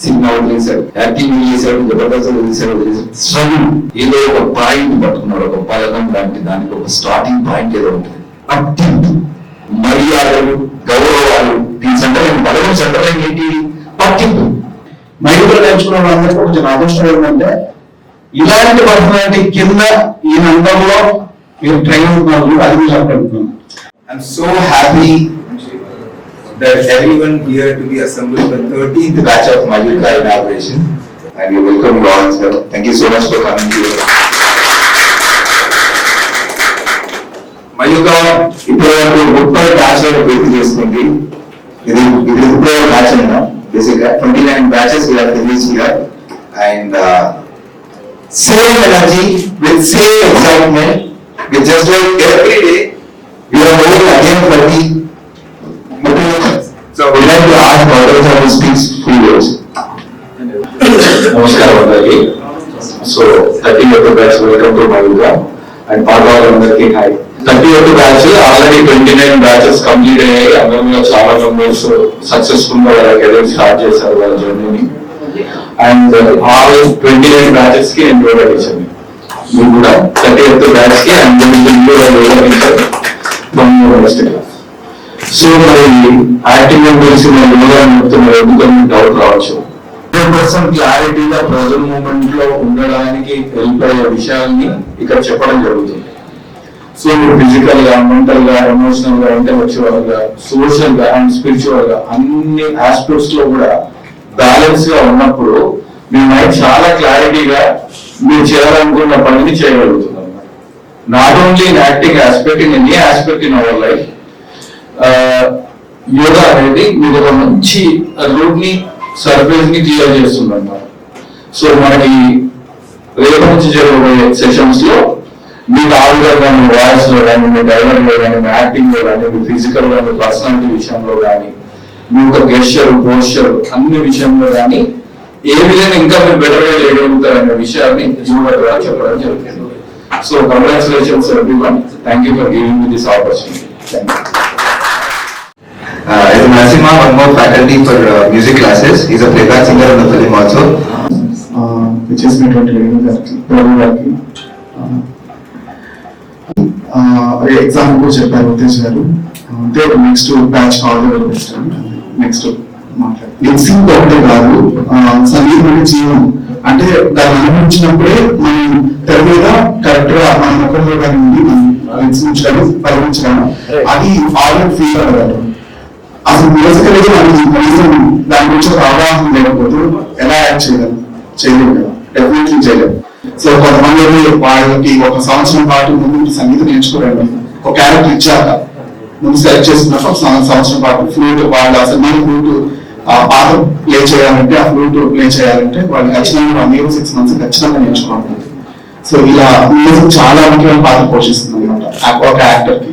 Cinema వదిలేశాడు, acting వదిలేశాడు, జబర్దస్త్ వదిలేశాడు. స్ట్రగుల్ ఏదో ఒక పాయింట్ పట్టుకున్నాడు, ఒక పథకం లాంటి దానికి ఒక స్టార్టింగ్ పాయింట్ ఏదో ఉంటుంది. పట్టింపు, మర్యాదలు, గౌరవాలు, దీని సెంటర్ పదవి సెంటర్ ఏంటి? పట్టింపు. మైకులో నేర్చుకున్న వాళ్ళందరికీ కొంచెం అదృష్టం ఏంటంటే ఇలాంటి పర్సనాలిటీ కింద ఈ నంబర్లో మీరు ట్రైన్ అవుతున్నారు. అది మీరు చెప్పగలుగుతున్నాను. I'm so happy that everyone here to be assembled for 13th batch of Mayuka inauguration, and we welcome you all, sir. Thank you so much for coming here. Mayuka ఇప్పుడు 30 batch పూర్తి చేసుకుంది. ఇది ఇప్పుడు batch అయినా బేసిక్గా 29 batches we have finished here, and same energy with same excitement with just like every day we are moving again for the motivations. So we like to ask Gaurav to speak few words. నమస్కారం అందరికి. So 30th batch welcome to మైలుగా and పాల్గొనందరికీ hi. 30th batch already 29 batches complete అయ్యాయి. అందరిలో చాలా members successful గా వాళ్ళ career start చేశారు వాళ్ళ జర్నీని. అండ్ ఆ 29 బ్యాచెస్ కి ఎన్రోల్ అయ్యాను. మీరు కూడా 30th బ్యాచ్ కి అండ్ సో మరి యాక్టింగ్ గురించి కొన్ని డౌట్ రావచ్చు. 100% క్లారిటీగా ప్రజెంట్ మూమెంట్ లో ఉండడానికి హెల్ప్ అయ్యే విషయాల్ని ఇక్కడ చెప్పడం జరుగుతుంది. సో మీరు ఫిజికల్ గా, మెంటల్ గా, ఎమోషనల్ గా, ఇంటలెక్చువల్ గా, సోషల్ గా అండ్ స్పిరిచువల్ గా అన్ని ఆస్పెక్ట్స్ లో కూడా బ్యాలెన్స్ గా ఉన్నప్పుడు మీ మైండ్ చాలా క్లారిటీగా మీరు చేయాలనుకున్న పనిని చేయగలుగుతుంది అన్నమాట. Not only in acting aspect, in any aspect in our life. Yoga అనేది మీకు ఒక మంచి రూట్ ని, సర్ఫేస్ ని క్లియర్ చేస్తుంది అన్నమాట. సో మనకి రేపు నుంచి జరగబోయే సెషన్స్ లో మీకు ఆవిడ కానీ, వాయిస్ లో కానీ, మీ డైలాగ్ లో కానీ, మీ యాక్టింగ్ లో కానీ, మీ ఫిజికల్ గా, మీ పర్సనాలిటీ విషయంలో కానీ, మీ యొక్క గెస్చర్, పోస్చర్ అన్ని విషయంలో కానీ ఏ విధంగా ఇంకా మీరు బెటర్ గా చేయగలుగుతారు అనే విషయాన్ని యోగా చెప్పడం జరుగుతుంది. So congratulations everyone. Thank you for giving me this opportunity. Thank you. Is Narasimha one more faculty for music classes. He's a playback singer in the film also. చేసినటువంటి ప్రభు గారికి ఎగ్జాంపుల్ కూడా చెప్పారు ఉత్తేజ్ గారు. నెక్స్ట్ బ్యాచ్ నెక్స్ట్ మాట్లాడు ఒకటే కాదు, సంగీతం అంటే జీవనం. అంటే దాన్ని అనుభవించినప్పుడే మనం తెర మీద కరెక్ట్ గా మన ముఖంలో కానీ మనం పరిగణించడం అది ఆల్రెడీ ఫీల్ అవ్వగలరు. అసలు మ్యూజికల్ దాని గురించి ఒక అవగాహన లేకపోతే ఎలా యాక్ట్ చేయలేము కదా, డెఫినెట్లీ చేయలేము. సో కొంతమంది వాళ్ళకి ఒక సంవత్సరం పాటు ముందు సంగీతం నేర్చుకోరండి. ఒక క్యారెక్టర్ ఇచ్చాక ముందు సెలెక్ట్ చేసుకున్నప్పుడు ఒక సంవత్సరం పాటు ఫ్లూట్ వాళ్ళు అసలు మన ఫ్లూట్ పాట ప్లే చేయాలంటే, ఆ ఫ్లూట్ ప్లే చేయాలంటే వాళ్ళు ఖచ్చితంగా 1 year 6 months ఖచ్చితంగా నేర్చుకోవాలి. సో ఇలా మ్యూజిక్ చాలా ముఖ్యమైన పాత్ర పోషిస్తుంది అనమాట ఒక యాక్టర్ కి.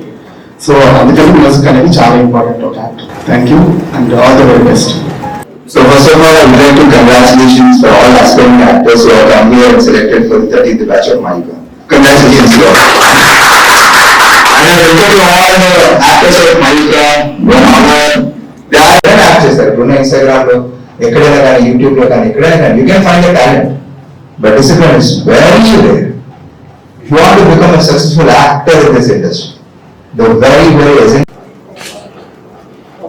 సో అందుకని మ్యూజిక్ అనేది చాలా ఇంపార్టెంట్ ఒక actor. Thank you and all the very best. So first of all, I would like to congratulations for all aspiring actors who have come here and selected for the 30th batch of Mayuka. Congratulations to all. And I welcome to all actors of Mayuka. They are good actors, sir. Don't Instagram lo, ekkadana gaani, YouTube lo gaani, ekkadana gaani, you can find the talent. But discipline is very rare. If you want to become a successful actor in this industry, the very essence,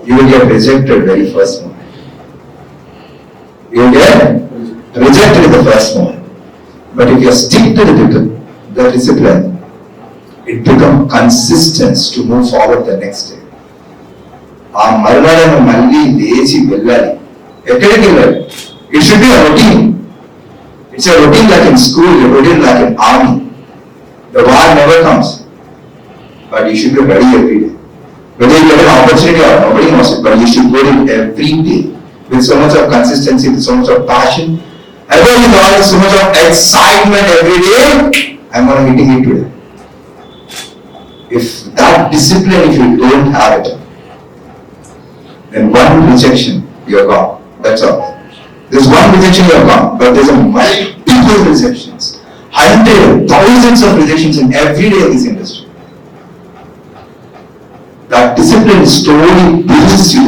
you will get rejected very first moment. You will get rejected in the first moment. But if you stick to the discipline, it becomes consistent to move forward the next day. ఆ మరణాలను మళ్ళీ లేచి వెళ్ళాలి. ఎక్కడికి వెళ్ళాలి? It should be a routine. It's a routine like in school, a routine like in army. The war never comes. But you should be ready every day. Whether you get an opportunity or nobody knows it, but you should go in every day with so much of consistency, with so much of passion, and with all so much of excitement every day. I'm going to meeting it today. If that discipline, if you don't have it, then one rejection, you're gone. That's all. There's one rejection, you're gone. But there's a multiple rejections, hundreds, thousands of rejections in every day in this industry. That discipline slowly builds you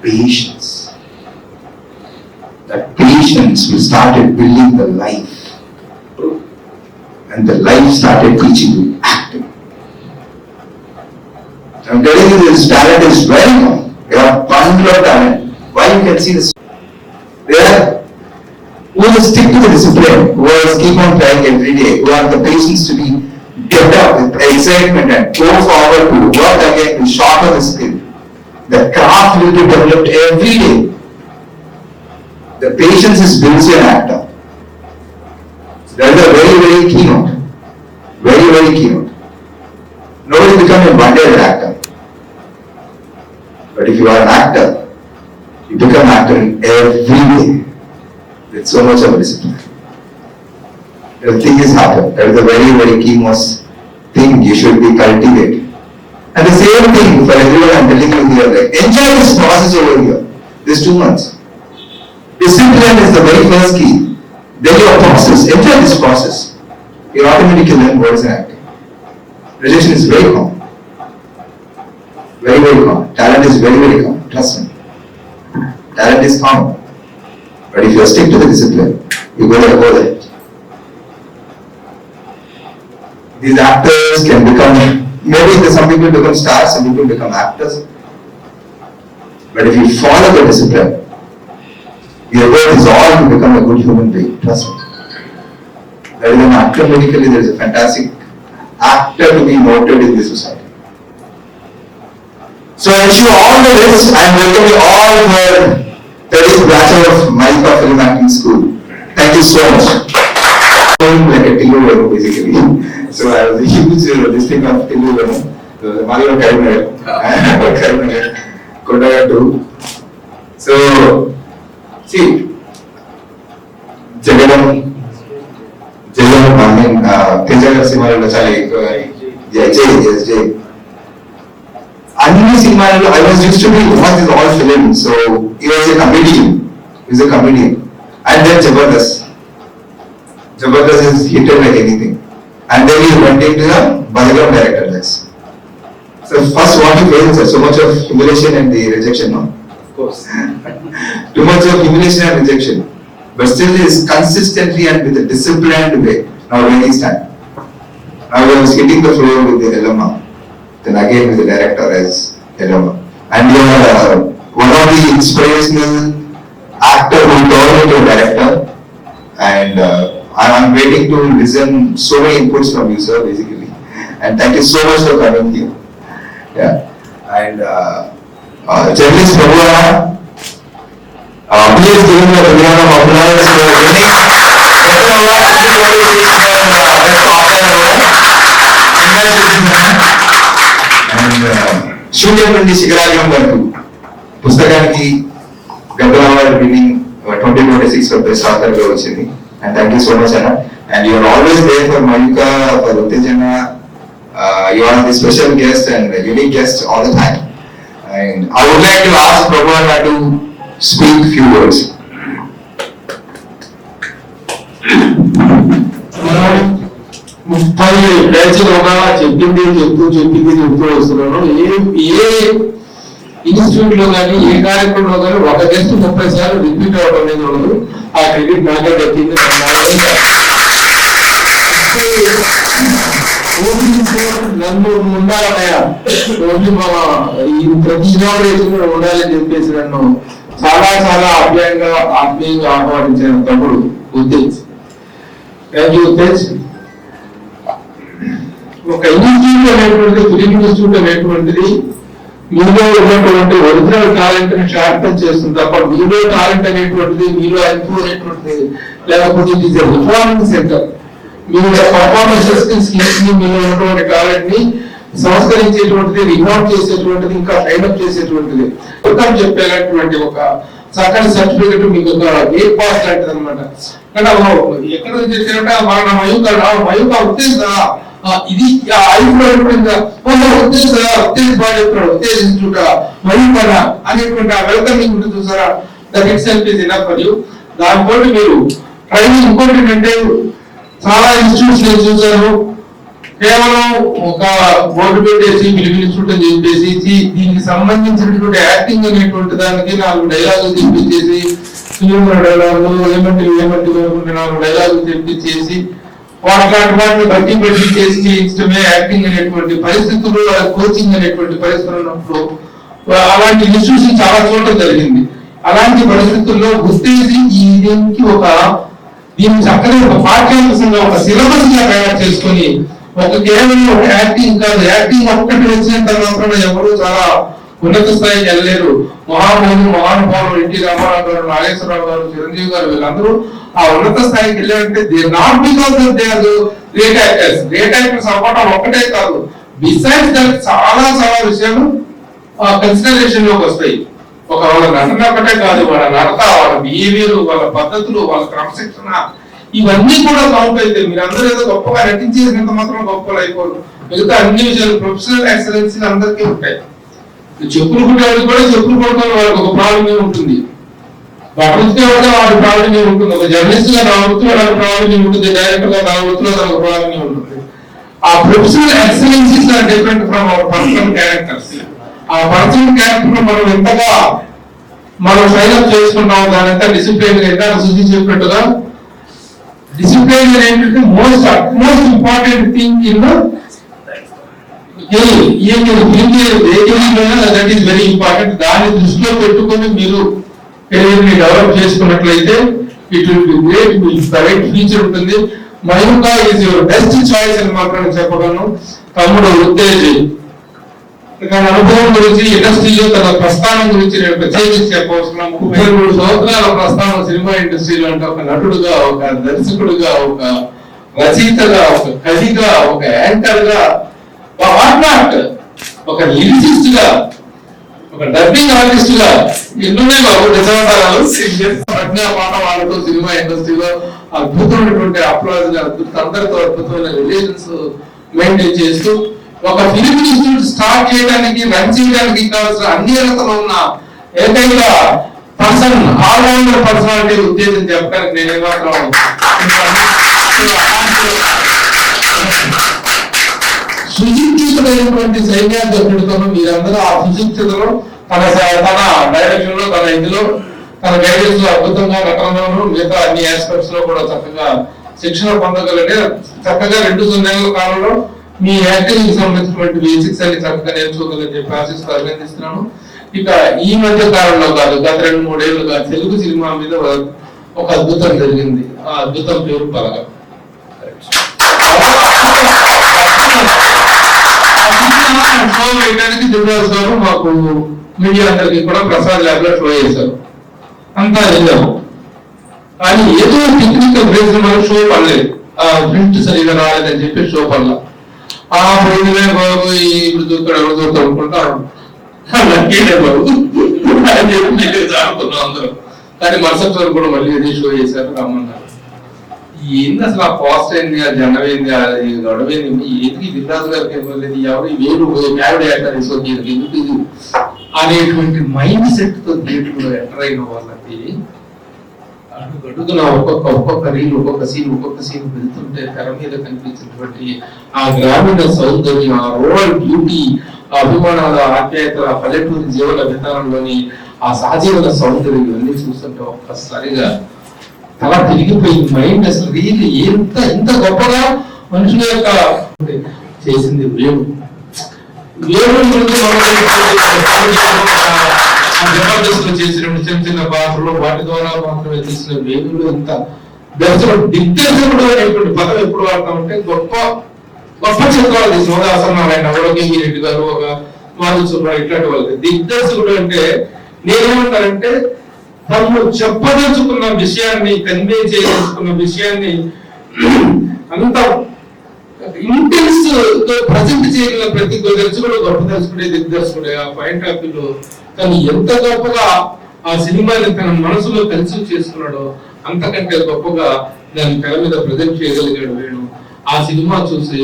patience. That patience patients, we started building the life. And the life started teaching you acting. I'm telling you, this talent is very common. You have bundle of talent. Why you can see this? They are who will stick to the discipline, who will keep on trying every day, who have the patience to be get up with excitement and go forward to work again to sharpen the skill. The craft will be developed every day. The patience is built in an actor. That is a very, very keynote. Very, very keynote. Nobody becomes a one-day actor. But if you are an actor, you become an actor in every day with so much of a discipline. The thing is happened. That is a very, very key most thing you should be cultivated. And the same thing for everyone I'm telling you here, like, enjoy this process over here. This 2 months. Discipline is the very first key. Then your process. Enjoy this process. You automatically learn what is an acting. Rejection is very common. Very, very common. Talent is very, very common. Trust me. Talent is common. But if you stick to the discipline, you go there. These actors can become, maybe some people become stars, some people become actors. But if you follow the discipline, your work is all to become a good human being. Trust me. There is an actor medically, there is a fantastic actor to be noted in this society. So I wish you all the best and welcome you all for 30th batch of Mahika Film Acting School. Thank you so much. Like a Tillu basically. So I was a huge this thing of Tillu Mario Karimnagar, Kodagatu. So see, Jagadam, I mean, Tejagar Simarala Chali, Jay. Anime Simarala, I was used to be watch is all film, so he was a comedian. He's a comedian. And then Jabardast is hit like anything. And then he went into the Balagram director list. So first what you face is so much of humiliation and the rejection, no? Of course. Too much of humiliation and rejection. But still is consistently and with a disciplined way. Now when he stand. Now I was hitting the floor with the LMA. Then again with the director as LMA. And you are one of the inspirational actor who turned into a director. And I'm waiting to listen so many inputs from you, sir, basically. And thank you so much for coming here. Yeah. And journalist Prabhu, please give him a round of applause for winning Better Award. And Shunyaprandi Shigaragam Garku, Pustakaniki Better Award winning 2026 for Best Author ga vachindi. And thank you so much, Anna. And you are always there for Mahika, for Uttejana. You are the special guest and unique guest all the time. And I would like to ask Prabhu Anna to speak few words. Institute లో కానీ ఏ కార్యక్రమంలో కానీ ఒక guest 30 సార్లు repeat అవ్వడం అనేది ఉండదు. ఆ క్రెడిట్ నాకే దక్కింది. నన్ను ఉండాలన్నయ్య ప్రతి సినిమా ఉండాలని చెప్పేసి నన్ను చాలా చాలా ఆత్మీయంగా ఆహ్వానించిన తమ్ముడు ఉత్తేజ్. Thank you Uttej. ఒక ఇన్స్టిట్యూట్ అనేటువంటిది, ఫిలిం ఇన్స్టిట్యూట్ అనేటువంటిది మీలో ఉన్నటువంటి ఒరిజినల్ టాలెంట్ ని శార్థం చేస్తుంది తప్ప మీలో టాలెంట్ అనేటువంటిది, మీలో ఐక్యూ అనేటువంటిది లేకపోతే it is a reforming centre. మీరు పర్ఫార్మెన్సెస్ స్కిల్స్ ని, మీలో ఉన్నటువంటి టాలెంట్ ని సంస్కరించేటువంటిది, రిఫార్మ్ చేసేటువంటిది, ఇంకా ట్రైనప్ చేసేటువంటిది, మొత్తం చెప్పేటటువంటి ఒక చక్కటి సర్టిఫికెట్ మీకు ఒక గేట్ పాస్ లాంటిది అనమాట. ఎక్కడ నుంచి వచ్చారంటే మన మయూక ఉత్తేజ ఇది ఉత్తేజ్ ఇన్స్టిట్యూట్ మయూక అనేటువంటి ఆ వెల్కమింగ్ ఉంటుంది చూసారా, that itself is enough for you. దానితోటి మీరు ట్రైనింగ్ ఇంకోటి ఏంటంటే చాలా ఇన్స్టిట్యూట్స్ నేను చూసాను, కేవలం ఒక బోర్డు పెట్టేసి పిలిపించుకుంటే చెప్పేసి దీనికి సంబంధించినటువంటి యాక్టింగ్ అనేటువంటి దానికి 4 డైలాగులు తెప్పించేసి సినిమా డైలాగులు ఏమంటే 4 డైలాగులు తెప్పించేసి వాటిని బట్టి చేసి చేయించడమే యాక్టింగ్ అనేటువంటి పరిస్థితులు, కోచింగ్ అనేటువంటి పరిస్థితులు ఉన్నప్పుడు అలాంటి ఇన్స్టిట్యూషన్ చాలా చూడటం జరిగింది. అలాంటి పరిస్థితుల్లో గుర్తించి దీనికి దీన్ని చక్కగా ఒక పాఠ్యాంశంగా ఒక సిలబస్ గా తయారు చేసుకొని కేవలం ఒక యాక్టింగ్ కాదు, యాక్టింగ్ ఒక్కటి వచ్చినంత మాత్రం ఎవరు చాలా ఉన్నత స్థాయికి వెళ్ళలేరు. మహానుభావులు ఎన్టీ రామారావు గారు, నాగేశ్వరరావు గారు, చిరంజీవి గారు వీళ్ళందరూ ఆ ఉన్నత స్థాయికి వెళ్ళారంటే they not because they are great actors. Great actors అవ్వడం ఒక్కటే కాదు, బిసైడ్స్ దట్ చాలా చాలా విషయాలు కన్సిడరేషన్ లోకి వస్తాయి. వాళ్ళ నటన ఒకటే కాదు, వాళ్ళ నడత, వాళ్ళ బిహేవియర్, వాళ్ళ పద్ధతులు, వాళ్ళ క్రమశిక్షణ ఇవన్నీ కూడా కౌంట్ అయితే మీరందరూ ఏదో గొప్పగా నటించేసినంత మాత్రం గొప్పలు అయిపోరు. మిగతా అన్ని విషయాలు ప్రొఫెషనల్ ఎక్సలెన్స్ అందరికీ ఉంటాయి. చెప్పులు కుట్టేవాడికి కూడా చెప్పులు కొట్టుకునే వాళ్ళకి ఒక ప్రాబ్లమే ఉంటుంది, బట్టలు వాడి ప్రాబ్లమే ఉంటుంది, ఒక జర్నలిస్ట్ గా నా వృత్తిలో నాకు ప్రాబ్లమే ఉంటుంది, డైరెక్టర్ గా నా వృత్తిలో నాకు ప్రాబ్లమే ఉంటుంది. ఆ professional excellencies are different from our personal characters. ఆ పర్సనల్ క్యారెక్టర్ మనం ఎంతగా సైలెంట్ చేసుకుంటాం, దానంతా డిసిప్లిన్ గా శుద్ధి చెప్పినట్టుగా డిసిప్లిన్ ఏంటంటే most important thing in that is very important. దాన్ని దృష్టిలో పెట్టుకొని మీరు కెరీర్ ని డెవలప్ చేసుకున్నట్లయితే ఇట్ విల్ బి గ్రేట్, మీ బ్రైట్ ఫ్యూచర్ ఉంటుంది. Mayuka is your best choice అని మాత్రం చెప్పగలను. తమ్ముడు ఉత్తేజ్ తన అనుభవం గురించి, ఇండస్ట్రీలో తన ప్రస్థానం గురించి నేను ప్రత్యేకించి చెప్పవలసిన 33 సంవత్సరాల ప్రస్థానం సినిమా ఇండస్ట్రీలో అంటే ఒక నటుడుగా, ఒక దర్శకుడుగా, ఒక రచయితగా, ఒక కవిగా, ఒక యాంకర్ గా, ఒక లిరిసిస్ట్ గా, ఒక డబ్బింగ్ ఆర్టిస్ట్ గా ఎన్నున్నాయి బాబు నిజాలు. పాట వాళ్ళతో సినిమా ఇండస్ట్రీలో అద్భుతమైనటువంటి అప్లాజ్, అందరితో అద్భుతమైన రిలేషన్స్ మెయింటైన్ చేస్తూ ఒక ఫిలిం ఇన్స్టిట్యూట్ స్టార్ట్ చేయడానికి, రన్ చేయడానికి కావాల్సిన అన్ని అర్హతలు ఉన్న ఏకైక పర్సన్, ఆల్రౌండర్ పర్సనాలిటీ ఉద్దేశం చెప్పడానికి నేను మాత్రం సుశిక్షితుడైనటువంటి సైన్యాధ్యక్షుడితోనూ మీరందరూ ఆ సుశిక్షితలో తన డైరెక్షన్ లో, తన ఇందులో, తన గైడెన్స్ లో అద్భుతంగా నటనలోనూ మిగతా అన్ని ఆస్పెక్ట్స్ లో కూడా చక్కగా శిక్షణ పొందగలిగే చక్కగా 2 నెలల కాలంలో మీ యాక్టింగ్ సంబంధించినటువంటి బేసిక్స్ అన్ని చక్కగా నేర్చుకోగలని చెప్పి ఆశిస్తూ అభినందిస్తున్నాను. ఇక ఈ మధ్య కాలంలో కాదు, గత 2-3 ఏళ్ళుగా తెలుగు సినిమా మీద ఒక అద్భుతం జరిగింది. ఆ అద్భుతం పేరు పలక. షో వేయడానికి దివ్యాస్ గారు మాకు మీడియా అందరికి కూడా ప్రసాద్ ల్యాబ్ లో షో చేశారు. అంతా వెళ్ళాము, కానీ ఏదో టెక్నికల్ రీజన్ వల్ల షో పడలేదు, ప్రింట్ సరిగా రాలేదని చెప్పి షో పడలా. పోయినవే బాబు ఇప్పుడు చూస్తాడు, ఎవరు చూస్తాడు అనుకుంటా బాబు అని చెప్పి ఆడుకున్నాం అందరం. కానీ మరుసటి వరకు కూడా మళ్ళీ అదే షో చేశారు, రమ్మన్నారు. ఏంది అసలు ఆ కాస్ట్ ఏంది, ఆ జనం ఏంది, అది గొడవేంది, ఎందుకు దిల్రాజు గారికి ఇవ్వలేదు, ఎవరు వేరు మ్యాడ్ యాక్టర్ ఎందుకు ఇది అనేటువంటి మైండ్ సెట్ తో థియేటర్ ఎంటర్ అయిన వాళ్ళకి అడుగున ఒక్కొక్క రీల్, ఒక్కొక్క సీన్ వెళ్తుంటే తెర మీద కనిపించినటువంటి ఆ గ్రామీణ సౌందర్యం, ఆ రూరల్ బ్యూటీ, ఆ అభిమానాల, ఆప్యాయతల, పల్లెటూరి జీవన విధానంలోని ఆ సహజీవన సౌందర్యం ఇవన్నీ చూస్తుంటే ఒక్కసారిగా తల తిరిగిపోయి మైండ్ అసలు రియల్లీ ఇంత గొప్పగా మనుషుల యొక్క చేసింది వేరు జబర్దస్త్ చేసిన చిన్న పాత్రలు, వాటి ద్వారా మాత్రమే తీసిన వేణులు, ఇంత దర్శకుడు, దిగ్దర్శకుడు అనేటువంటి పదం ఎప్పుడు వాడతామంటే గొప్ప చిత్రాలు తీసిన అసలు అవలోకి రెడ్డి గారు, ఒక మాధు సుబ్బారావు, ఇట్లాంటి వాళ్ళకి దిగ్దర్శకుడు అంటే నేనేమంటారంటే తను చెప్పదలుచుకున్న విషయాన్ని, కన్వే చేయదలుచుకున్న విషయాన్ని అంత ఇంటెన్స్ ప్రజెంట్ చేయగల ప్రతి దర్శకుడు గొప్ప దర్శకుడే, దిగ్దర్శకుడే. ఆ పాయింట్ ఆఫ్ వ్యూలో తను ఎంత గొప్పగా ఆ సినిమాని తన మనసులో కన్సీవ్ చేసుకున్నాడో అంతకంటే గొప్పగా దాన్ని తెర మీద ప్రజెంట్ చేయగలిగాడు వేణు. ఆ సినిమా చూసి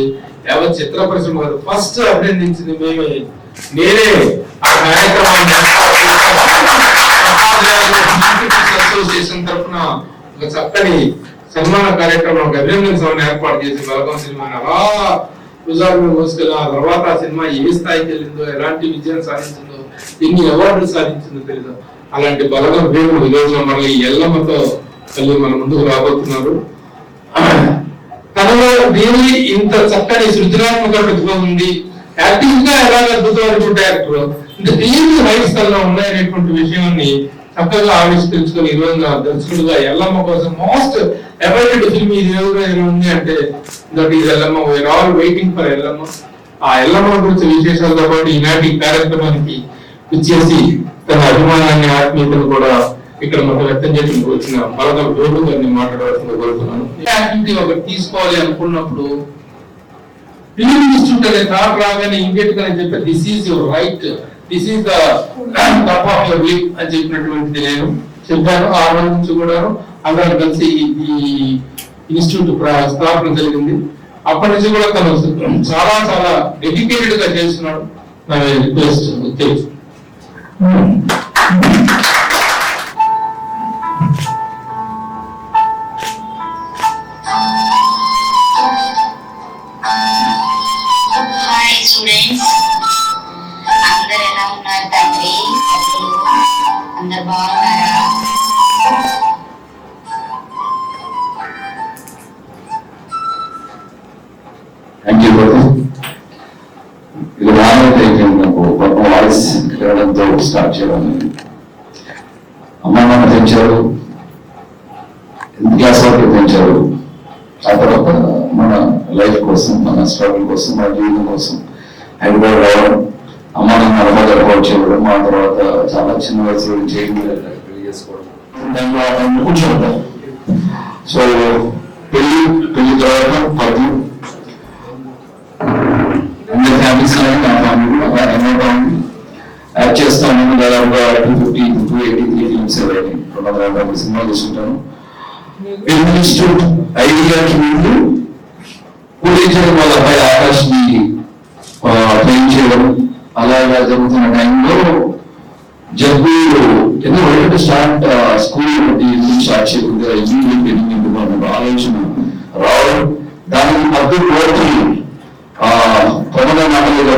యావత్ చిత్ర పరిశ్రమ ఫస్ట్ అభినందించింది మేమే, నేనే. ఆ కార్యక్రమాన్ని అసోసియేషన్ తరఫున ఒక చక్కని సన్మాన కార్యక్రమం, అభినందన సభను ఏర్పాటు చేసి బలగం సినిమాని అలా భుజాలను మోసుకెళ్ళి ఆ తర్వాత ఆ సినిమా ఏ స్థాయికి వెళ్ళిందో, ఎలాంటి విజయం సాధించిందో, ఎన్ని అవార్డులు సాధించిందో తెలియదు. అలాంటి బలగం వేరు ఈ రోజున మళ్ళీ ఎల్లమ్మతో తల్లి మన ముందుకు రాబోతున్నారు. తనలో దేని ఇంత చక్కని సృజనాత్మక ప్రతిభ ఉంది, యాక్టింగ్ గా ఎలాగ అద్భుతమైనటువంటి యాక్టర్, ఇంకా దేని హైట్స్ తనలో ఉన్నాయనేటువంటి విషయాన్ని చక్కగా ఆవిష్కరించుకొని ఈ రోజున దర్శకుడుగా ఎల్లమ్మ కోసం మోస్ట్ అవైటెడ్ ఫిల్మ్ ఇది ఏదైనా ఉంది అంటే that is Yellamma. We are all waiting for Yellamma. ఆ ఎల్లమ్మ గురించి విశేషాలతో పాటు ఈనాటి కార్యక్రమానికి ఇచ్చేసి తన అభిమానాన్ని, ఆత్మీయతను కూడా ఇక్కడ మనం వ్యక్తం చేయడానికి వచ్చిన బలగం వేణు గారిని మాట్లాడవలసిందిగా కోరుతున్నాను. యాక్టివిటీ ఒకటి తీసుకోవాలి అనుకున్నప్పుడు ఫిలిం ఇన్స్టిట్యూట్ అనే థాట్ రాగానే ఇమీడియట్ గా చెప్పే this is your right, this is the top of your league అని చెప్పినటువంటిది నేను చెప్పాను. ఆ రోజు నుంచి కూడా అందరం కలిసి ఈ ఇన్స్టిట్యూట్ స్థాపన జరిగింది. అప్పటి నుంచి కూడా తను చాలా చాలా డెడికేటెడ్ గా చేస్తున్నాడు. నా రిక్వెస్ట్ తెలుసు. హాయ్ స్టూడెంట్స్, అందరు ఎలా ఉన్నారు తండ్రి? అందరు బాగున్నారా? Thank you brother. ఇది రానైతే నాకు గొప్ప వాయిస్ వినడంతో స్టార్ట్ చేయడం. అమ్మ నాన్న పెంచారు, 10th క్లాస్ వరకు పెంచారు. ఆ తర్వాత మన లైఫ్ కోసం, మన స్ట్రగుల్ కోసం, మన జీవితం కోసం హైదరాబాద్ రావడం, అమ్మ నాన్న అలవాటు అలవాటు చేయడం, ఆ తర్వాత చాలా చిన్న వయసులో చేసుకోవడం, కూర్చోవడం. సో పెళ్లి తర్వాత పది అందరి ఫ్యామిలీస్ కానీ నా ఫ్యామిలీ కూడా యాక్ట్ చేస్తాను. దాదాపుగా 283 ఫిల్మ్స్ అవన్నీ 250 సినిమాలు చూస్తుంటాను. ఫిల్మ్ ఇన్స్టిట్యూట్ ఐడియాకి ముందు పూజించడం వాళ్ళ అబ్బాయి ఆకాష్ని ట్రైన్ చేయడం అలాగా జరుగుతున్న టైంలో జబ్బు ఎందుకు స్టార్ట్ స్కూల్ స్టార్ట్ చేయకుండా ఆలోచన రావడం, దానికి మధ్య కోర్టు ప్రమాణ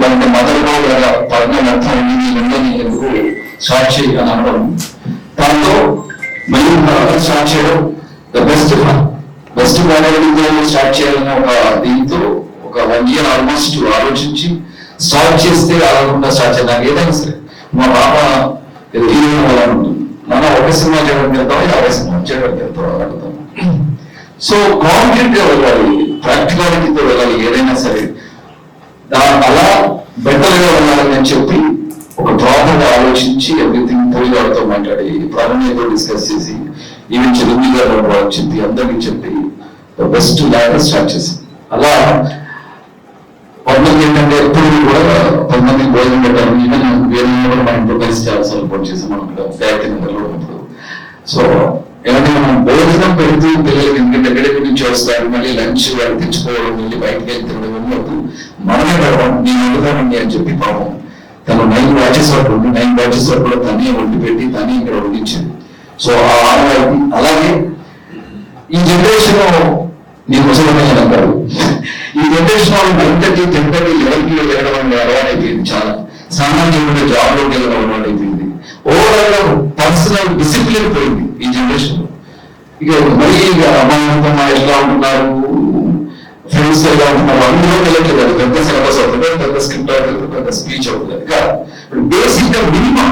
అంటే మదర్లో పర్మనెంట్ అర్థం ఎందుకు స్టార్ట్ చేయని అనడం, దాంతో మళ్ళీ స్టార్ట్ చేయడం బెస్ట్ కాలేజీలో స్టార్ట్ చేయాలని ఒక దీంతో ఒక 1 year ఆల్మోస్ట్ ఆలోచించి స్టార్ట్ చేస్తే అలా స్టార్ట్ చేయాలి. నాకు ఏదైనా సరే మా పాప ఉంటుంది, మనం ఒక సినిమా చేయడానికి వెళ్తాం, 50 సినిమా చేయడానికి వెళ్తాం అడుగుతాం. సో కాన్ఫిడెంట్ గా వెళ్ళాలి, ప్రాక్టికాలిటీతో వెళ్ళాలి. ఏదైనా సరే అలా బెటర్ గా వెళ్ళాలని అని చెప్పి ఒక ప్రాపర్ గా ఆలోచించి ఎవ్రీథింగ్ పోయితో మాట్లాడి ప్రారంభంతో డిస్కస్ చేసి ఈవెన్ చదువు గారు చెప్పి అందరికి చెప్పి బెస్ట్ లాగా స్టార్ట్ చేసి అలా 10 మంది ఏంటంటే ఎప్పుడు కూడా 10 మందికి భోజనం పెట్టారు. ఈవెన్ వేరే కూడా మన ఇంట్లో కలిసి చాలా సపోర్ట్ చేసాం మనం ఇక్కడ గాయత్రి నగర్లో ఉన్నప్పుడు. సో ఏమంటే మనం భోజనం పెడుతూ పిల్లలకి ఎందుకంటే ఎక్కడెక్కడి నుంచి వస్తారు, మళ్ళీ లంచ్ వాళ్ళు తెచ్చుకోవడం, మళ్ళీ బయటకి వెళ్తే మనమే పెడతాం, నేను వండుతానండి అని చెప్పి పాపం తను 9 batches వరకు 9 batches వరకు కూడా తనే వండి పెట్టి తనే ఇక్కడ వండించింది. సో అలాగే ఈ జనరేషన్ నేను ముసలమే అంటారు, ఈ జనరేషన్ వాళ్ళు 9:30, 10:30, 11 వెళ్ళడం అనేది అలవాటు అయిపోయింది. చాలా సామాన్యంగా జాబ్ లోకి వెళ్ళడం అలవాటు అయిపోయింది. ఓవరాల్ గా పర్సనల్ డిసిప్లిన్ పోయింది ఈ జనరేషన్ లో. ఇక మరీ అమ్మ ఎట్లా ఉంటున్నారు, ఫ్రెండ్స్ ఎలా ఉంటున్నారు, అందులో వెళ్ళట్లేదు. అది పెద్ద సిలబస్ అవుతుంది, పెద్ద స్క్రిప్ట్ అవుతుంది, పెద్ద స్పీచ్ అవుతుంది. బేసిక్ గా మినిమం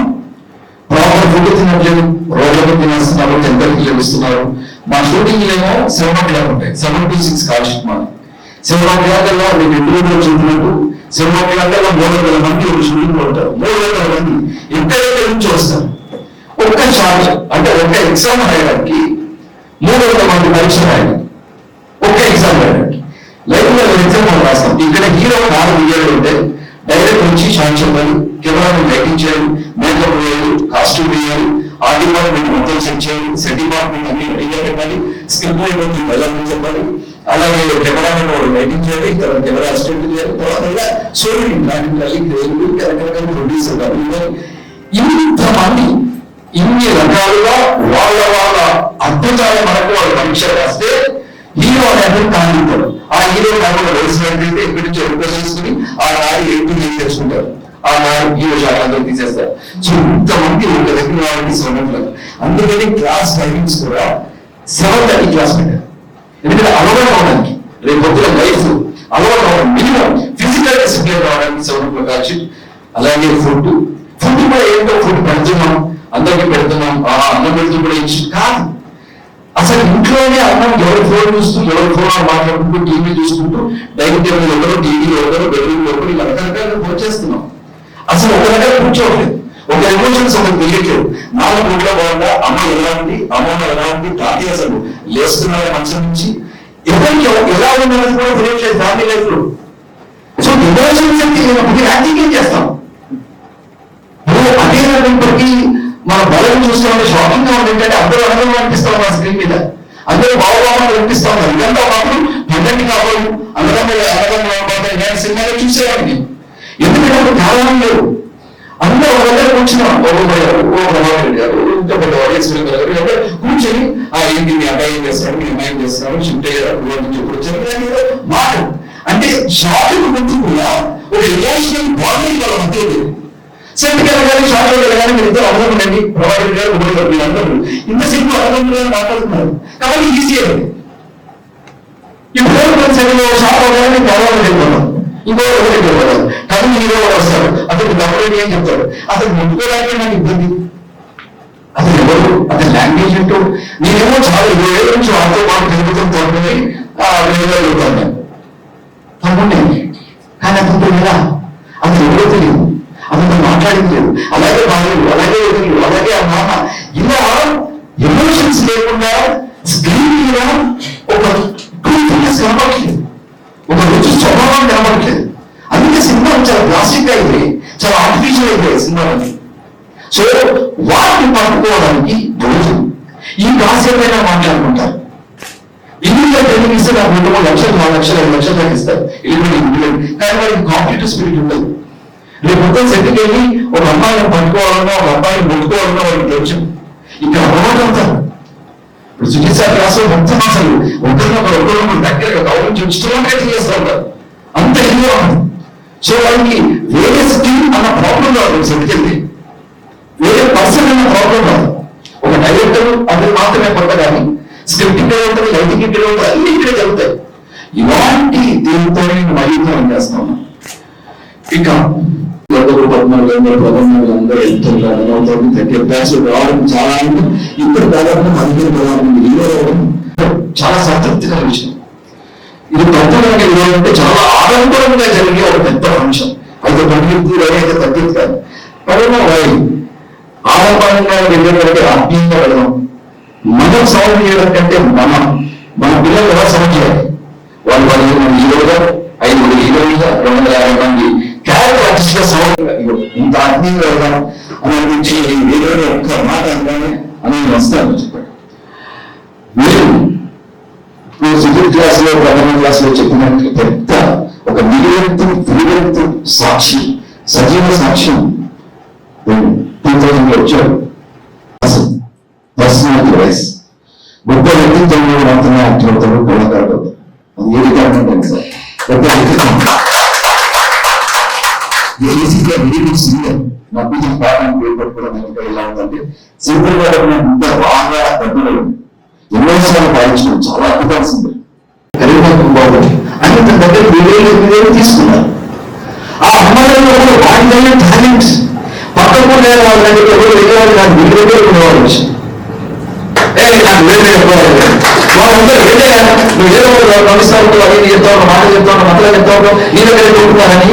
ప్రాపర్ ఫుడ్ తినట్లేదు, రోజులకు తినేస్తున్నారు, 10:30 లభిస్తున్నారు. మా షూటింగ్ ఏమో 7 o'clock ఉంటాయి, 7 to 6 కాల్ షూట్ మాది. 7 o'clock లో మీకు ఇంటర్వ్యూలో చూపినట్టు 7 o'clock లో 300 మంది ఒక షూటింగ్ లో ఉంటారు. 300 మంది ఎక్కడెక్కడ నుంచి వస్తారు. ఒక్క చార్జ్ అంటే ఒక ఎగ్జామ్ రాయడానికి 300 మంది పరీక్ష రాయాలి, ఒక్క ఎగ్జామ్ రాయడానికి. లైవ్ లో ఎగ్జామ్ రాస్తాం. ఇక్కడ హీరో కారు దిగేది ఉంటే డైరెక్ట్ వచ్చి షాట్ చెప్పాలి, కెమెరాని లైటింగ్ చేయాలి, మేకప్ వేయాలి, కాస్ట్యూమ్ వేయాలి, ఆ డిపార్ట్మెంట్ మొత్తం సెట్ చేయాలి, సెట్ డిపార్ట్మెంట్ అన్ని రెడీగా పెట్టాలి, స్క్రిప్ట్ అయిపోతుంది వెళ్ళాలని చెప్పాలి, అలాగే కెమెరామెన్ లైటింగ్ చేయాలి, కెమెరా అసిస్టెంట్ చేయాలి, తర్వాత ఇలా షూటింగ్ రకరకాల ప్రొడ్యూసర్ ఇంతమంది ఇన్ని రకాలుగా వాళ్ళ అద్భుతాలు మనకు వాళ్ళు పరీక్ష రాస్తే హీరో అనేది కానిస్తారు. ఆ హీరో కాకుండా వేసినట్లయితే ఇక్కడి నుంచి ఎడుపు చేసుకుని ఆ నాడు ఎడుపు తెచ్చుకుంటారు, ఆ నాడు హీరో షాట్ అందరూ తీసేస్తారు. సో ఇంతమంది ఒక దగ్గర వాళ్ళకి సొంతం. అందుకని క్లాస్ టైమింగ్స్ కూడా 7:30 క్లాస్ పెట్టారు. ఎందుకంటే అలవాటు అవడానికి రేపు పొద్దున లైఫ్ అలవాటు అవ్వడం, మినిమం ఫిజికల్ డిసిప్లిన్ రావడానికి 7 కాల్చి. అలాగే ఫుడ్ కూడా ఏంటో ఫుడ్ పెడుతున్నాం, అందరికీ పెడుతున్నాం, అన్నం పెడుతూ కూడా ఇచ్చి కాదు. అసలు ఇంట్లోనే అన్నం ఎవరి ఫోన్ చూస్తూ ఎవరి ఫోన్ మాట్లాడుకుంటూ టీవీ చూసుకుంటూ డైనింగ్ టేబుల్ ఎవరు టీవీ ఎవరు బెడ్రూమ్ ఎవరు ఇలా రకరకాలుగా వచ్చేస్తున్నాం. అసలు ఒక దగ్గర కూర్చోవట్లేదు, ఒక ఎమోషన్స్ ఒకటి తెలియట్లేదు. 4 రోజుల బాగుందా, అమ్మ ఎలా ఉంది, అమ్మమ్మ ఎలా ఉంది, తాతయ్య అసలు లేస్తున్నారా మంచం నుంచి, ఎవరికి ఎలా ఉన్నది కూడా తెలియట్లేదు ఫ్యామిలీ లైఫ్ లో. సో ఎమోషన్స్ అంటే లేనప్పుడు యాక్టింగ్ ఏం చేస్తాం? అదే ఇప్పటికీ మన బలం చూస్తామంటే షాకింగ్ గా ఉంది. ఏంటంటే అందరూ అనుభవం అనిపిస్తాం మన స్క్రీన్ మీద, అందరూ భావభావాలు అనిపిస్తా ఉన్నారు. ఇదంతా మాత్రం 12 కావాలి నేను సినిమాలో చూసేవాడిని. ఎందుకంటే అప్పుడు కారణం లేవు, అందరూ ఒక దగ్గర కూర్చున్నాం. కూర్చొని ఏంటి మీ అబ్బాయి ఏం చేస్తాడు, మీ అమ్మాయి ఏం చేస్తున్నాడు, షిఫ్ట్ అయ్యారు మాట. అంటే షాకింగ్ గురించి కూడా ఒక ఎమోషనల్ బాండింగ్ వాళ్ళ మధ్య లేదు. సెంటికల్ గారి షార్ట్ కానీ మీరు ఇద్దరు అవ్వకండి, ప్రొవైడర్ గారు అందరూ ఇంత సింపుల్ అవ్వకుండా మాట్లాడుతున్నారు కాబట్టి ఈజీ అయింది. ఇప్పుడు సెకండ్ షార్ట్ అవ్వగానే గౌరవం వెళ్ళిపోతాం, ఇంకో వెళ్ళిపోతాం. కానీ హీరో వస్తారు, అతను గవర్నమెంట్ ఏం చెప్తాడు, అతను ముట్టుకోవడానికి నాకు ఇబ్బంది. అతను ఎవరు, అతని లాంగ్వేజ్ ఏంటో నేనేమో చాలా 20 ఏళ్ళ నుంచి వాళ్ళతో పాటు తిరుగుతాం తోడుకుని వెళ్తాను నేను తమ్ముడిని. కానీ అతనితో ఎలా, అతను ఎవరో తెలియదు, అతను మాట్లాడింది లేదు. అలాగే భార్యలు, అలాగే ఎదురు, అలాగే ఆ నాన్న, ఇలా ఎమోషన్స్ లేకుండా స్క్రీన్ మీద ఒక ట్రూత్ఫుల్నెస్ కనబడట్లేదు, ఒక రుచి స్వభావం కనబడట్లేదు. అందుకే సినిమా చాలా క్లాసిక్ గా అయిపోయి, చాలా ఆర్టిఫిషియల్ అయిపోయాయి సినిమాలని. సో వాటిని పట్టుకోవడానికి రోజు ఈ కాసేపైనా మాట్లాడుకుంటారు. ఇందులో ట్రైనింగ్ ఇస్తే నాకు 2-3 లక్షలు 4 లక్షలు 5 లక్షలు దాకా ఇస్తారు. కానీ వారికి కాంపిటేటివ్ స్పిరిట్ ఉండదు. రేపు మొత్తం సెట్కి వెళ్ళి ఒక అమ్మాయిని పట్టుకోవాలన్నా ఒక అబ్బాయిని ముట్టుకోవాలన్నా వాళ్ళకి తెలుసు. ఇక్కడ అలవాటు అవుతారు. ఇప్పుడు చికిత్సా క్లాసులో మొత్తం అసలు ఒకరినొకరు దగ్గరగా గౌరవించి ఇష్టంగా చేస్తూ ఉంటారు, అంత ఇదిగా ఉంది. సో వాళ్ళకి వేరే స్కిల్ అన్న ప్రాబ్లం రాదు, సెట్కి వెళ్ళి వేరే పర్సన్ అన్న ప్రాబ్లం రాదు. ఒక డైరెక్టర్ అది మాత్రమే కొత్త, కానీ స్క్రిప్ట్ ఇక్కడ ఉంటుంది, లైటింగ్ ఇక్కడ ఉంటుంది, అన్ని ఇక్కడే జరుగుతాయి. ఇలాంటి దీంతో నేను వైద్యం చేస్తాను. ఇక 14 అందరూ వెళ్తున్నారు, 30 బ్యాచ్లు రావడం చాలా ఉంది. ఇప్పుడు దాదాపు 15 హీరో రావడం చాలా సంతృప్తిగా విషయం. ఇది పెద్దగా అంటే చాలా ఆడంబరంగా జరిగే ఒక పెద్ద అంశం. అయితే 20 అయితే తగ్గదు కాదు. పడవ ఆడంబరంగా వెళ్ళేటంటే ఆత్మీయంగా వెళ్దాం. మనం సౌండ్ చేయడం కంటే మన పిల్లలు ఎలా సౌండ్ చేయాలి. వాళ్ళు 15 మంది హీరోగా, 5 హీరోలుగా, 250 మంది క్యారెక్టర్ ఆర్టిస్ట్ గా సౌండ్ ఇంత ఆత్మీయంగా వెళ్దాం అని అనిపించి వీడియోలో ఒక్క మాట అనగానే అని వస్తాను చెప్పాడు. మీరు సివిల్ క్లాస్ లో 11వ క్లాస్ లో చెప్పినట్టు పెద్ద ఒక నిలువెత్తు సాక్షి, సజీవ సాక్ష్యం 2000 లో వచ్చాడు. పర్సనాలిటీ వైస్ గొప్ప వ్యక్తిత్వంలో మాత్రమే యాక్టర్ అవుతాడు, కళాకారుడు అవుతాడు. అది ఏది కారణం సార్, గొప్ప వ్యక్తిత్వం. నాకు పాఠం పేర్పట్టుకోవడం ఎలా ఉందంటే సింపుల్ గా ఇంత బాగా పెద్దలు ఎన్నోసార్లు పాటించడం చాలా అద్భుతాల్సింది. కరీంనగర్ బాగుంది అని తన దగ్గర 2000 తీసుకున్నారు. ఆ అమ్మాయిలో వాడిన టాలెంట్స్ పక్కకు వాళ్ళ దగ్గర ఎవరు వెళ్ళేవాళ్ళు కాదు, వీళ్ళ దగ్గర ఉండేవాళ్ళు వచ్చి నాకు వేరే వాళ్ళందరూ వెళ్ళే నువ్వు ఏదో నడుస్తావు, అది చెప్తావు, మాట చెప్తావు, మతలు చెప్తావు, నీ దగ్గర పెట్టుకుంటారని.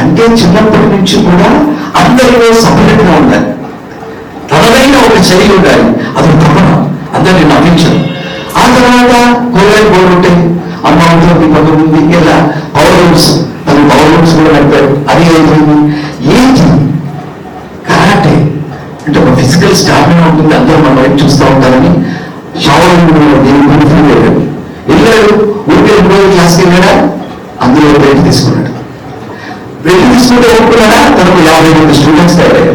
అంటే చిన్నప్పటి నుంచి కూడా అందరిలో సపరేట్ గా ఉండాలి, తనదైన ఒక చర్య ఉండాలి, అది తపన, అందరినీ నమ్మించదు. ఆ తర్వాత కూరగాయలు బోర్డు ఉంటాయి, అమ్మ ఉంటుంది, కొంతమంది ఇలా పవర్ రూమ్స్, తను పవర్ రూమ్స్ కూడా నడిపాడు. అది అయిపోయింది. ఏంటి కరాటే అంటే ఒక ఫిజికల్ స్టామినా ఉంటుంది, అందరూ మన వైపు చూస్తూ ఉంటారని షావర్ వెళ్ళాడు. ఊరికే 3 క్లాస్కి వెళ్ళాడా, అందులో బయట తీసుకున్నాడు. వెళ్ళి తీసుకుంటే ఒప్పుకున్నాడా, తనకు 50 మంది స్టూడెంట్స్ తయారయ్యారు.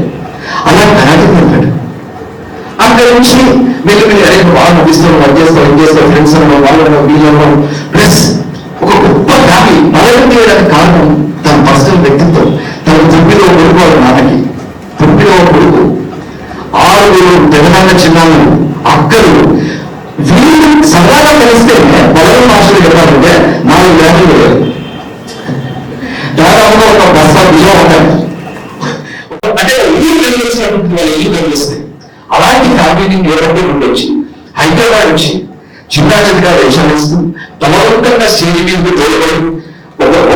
అలా కరాటే వెళ్ళాడు. అక్కడ నుంచి వెళ్ళి వాళ్ళు నవ్విస్తాం, వర్క్ చేస్తాం, ఏం చేస్తాం, ఫ్రెండ్స్ అన్నాం, వాళ్ళను వీళ్ళను ప్లస్ ఒక బలవంతం చేయడానికి కారణం తన పర్సనల్ వ్యక్తిత్వం. తన 9వ కొడుకు వాడు నాన్నకి, 9వ కొడుకు, 6 పెదనాన్న చిన్నాళ్ళు, అక్కలు, వీళ్ళు సరదాగా కలిస్తే బలవ భాషలు చెప్పాలంటే 4 వేలు వేయాలి. దాదాపుగా ఒక బస్సా బియ్యం ఉంటారు. అంటే ఇల్లు కలిగిస్తున్నటువంటి వాళ్ళ ఇల్లు కలిగిస్తే అలాంటి ఫ్యామిలీని ఏర్పడి ఉండొచ్చి హైదరాబాద్ వచ్చి చిన్నా చిన్నగా వేషాలు ఇస్తూ బలవంతంగా స్టేజ్ మీద తోడబడి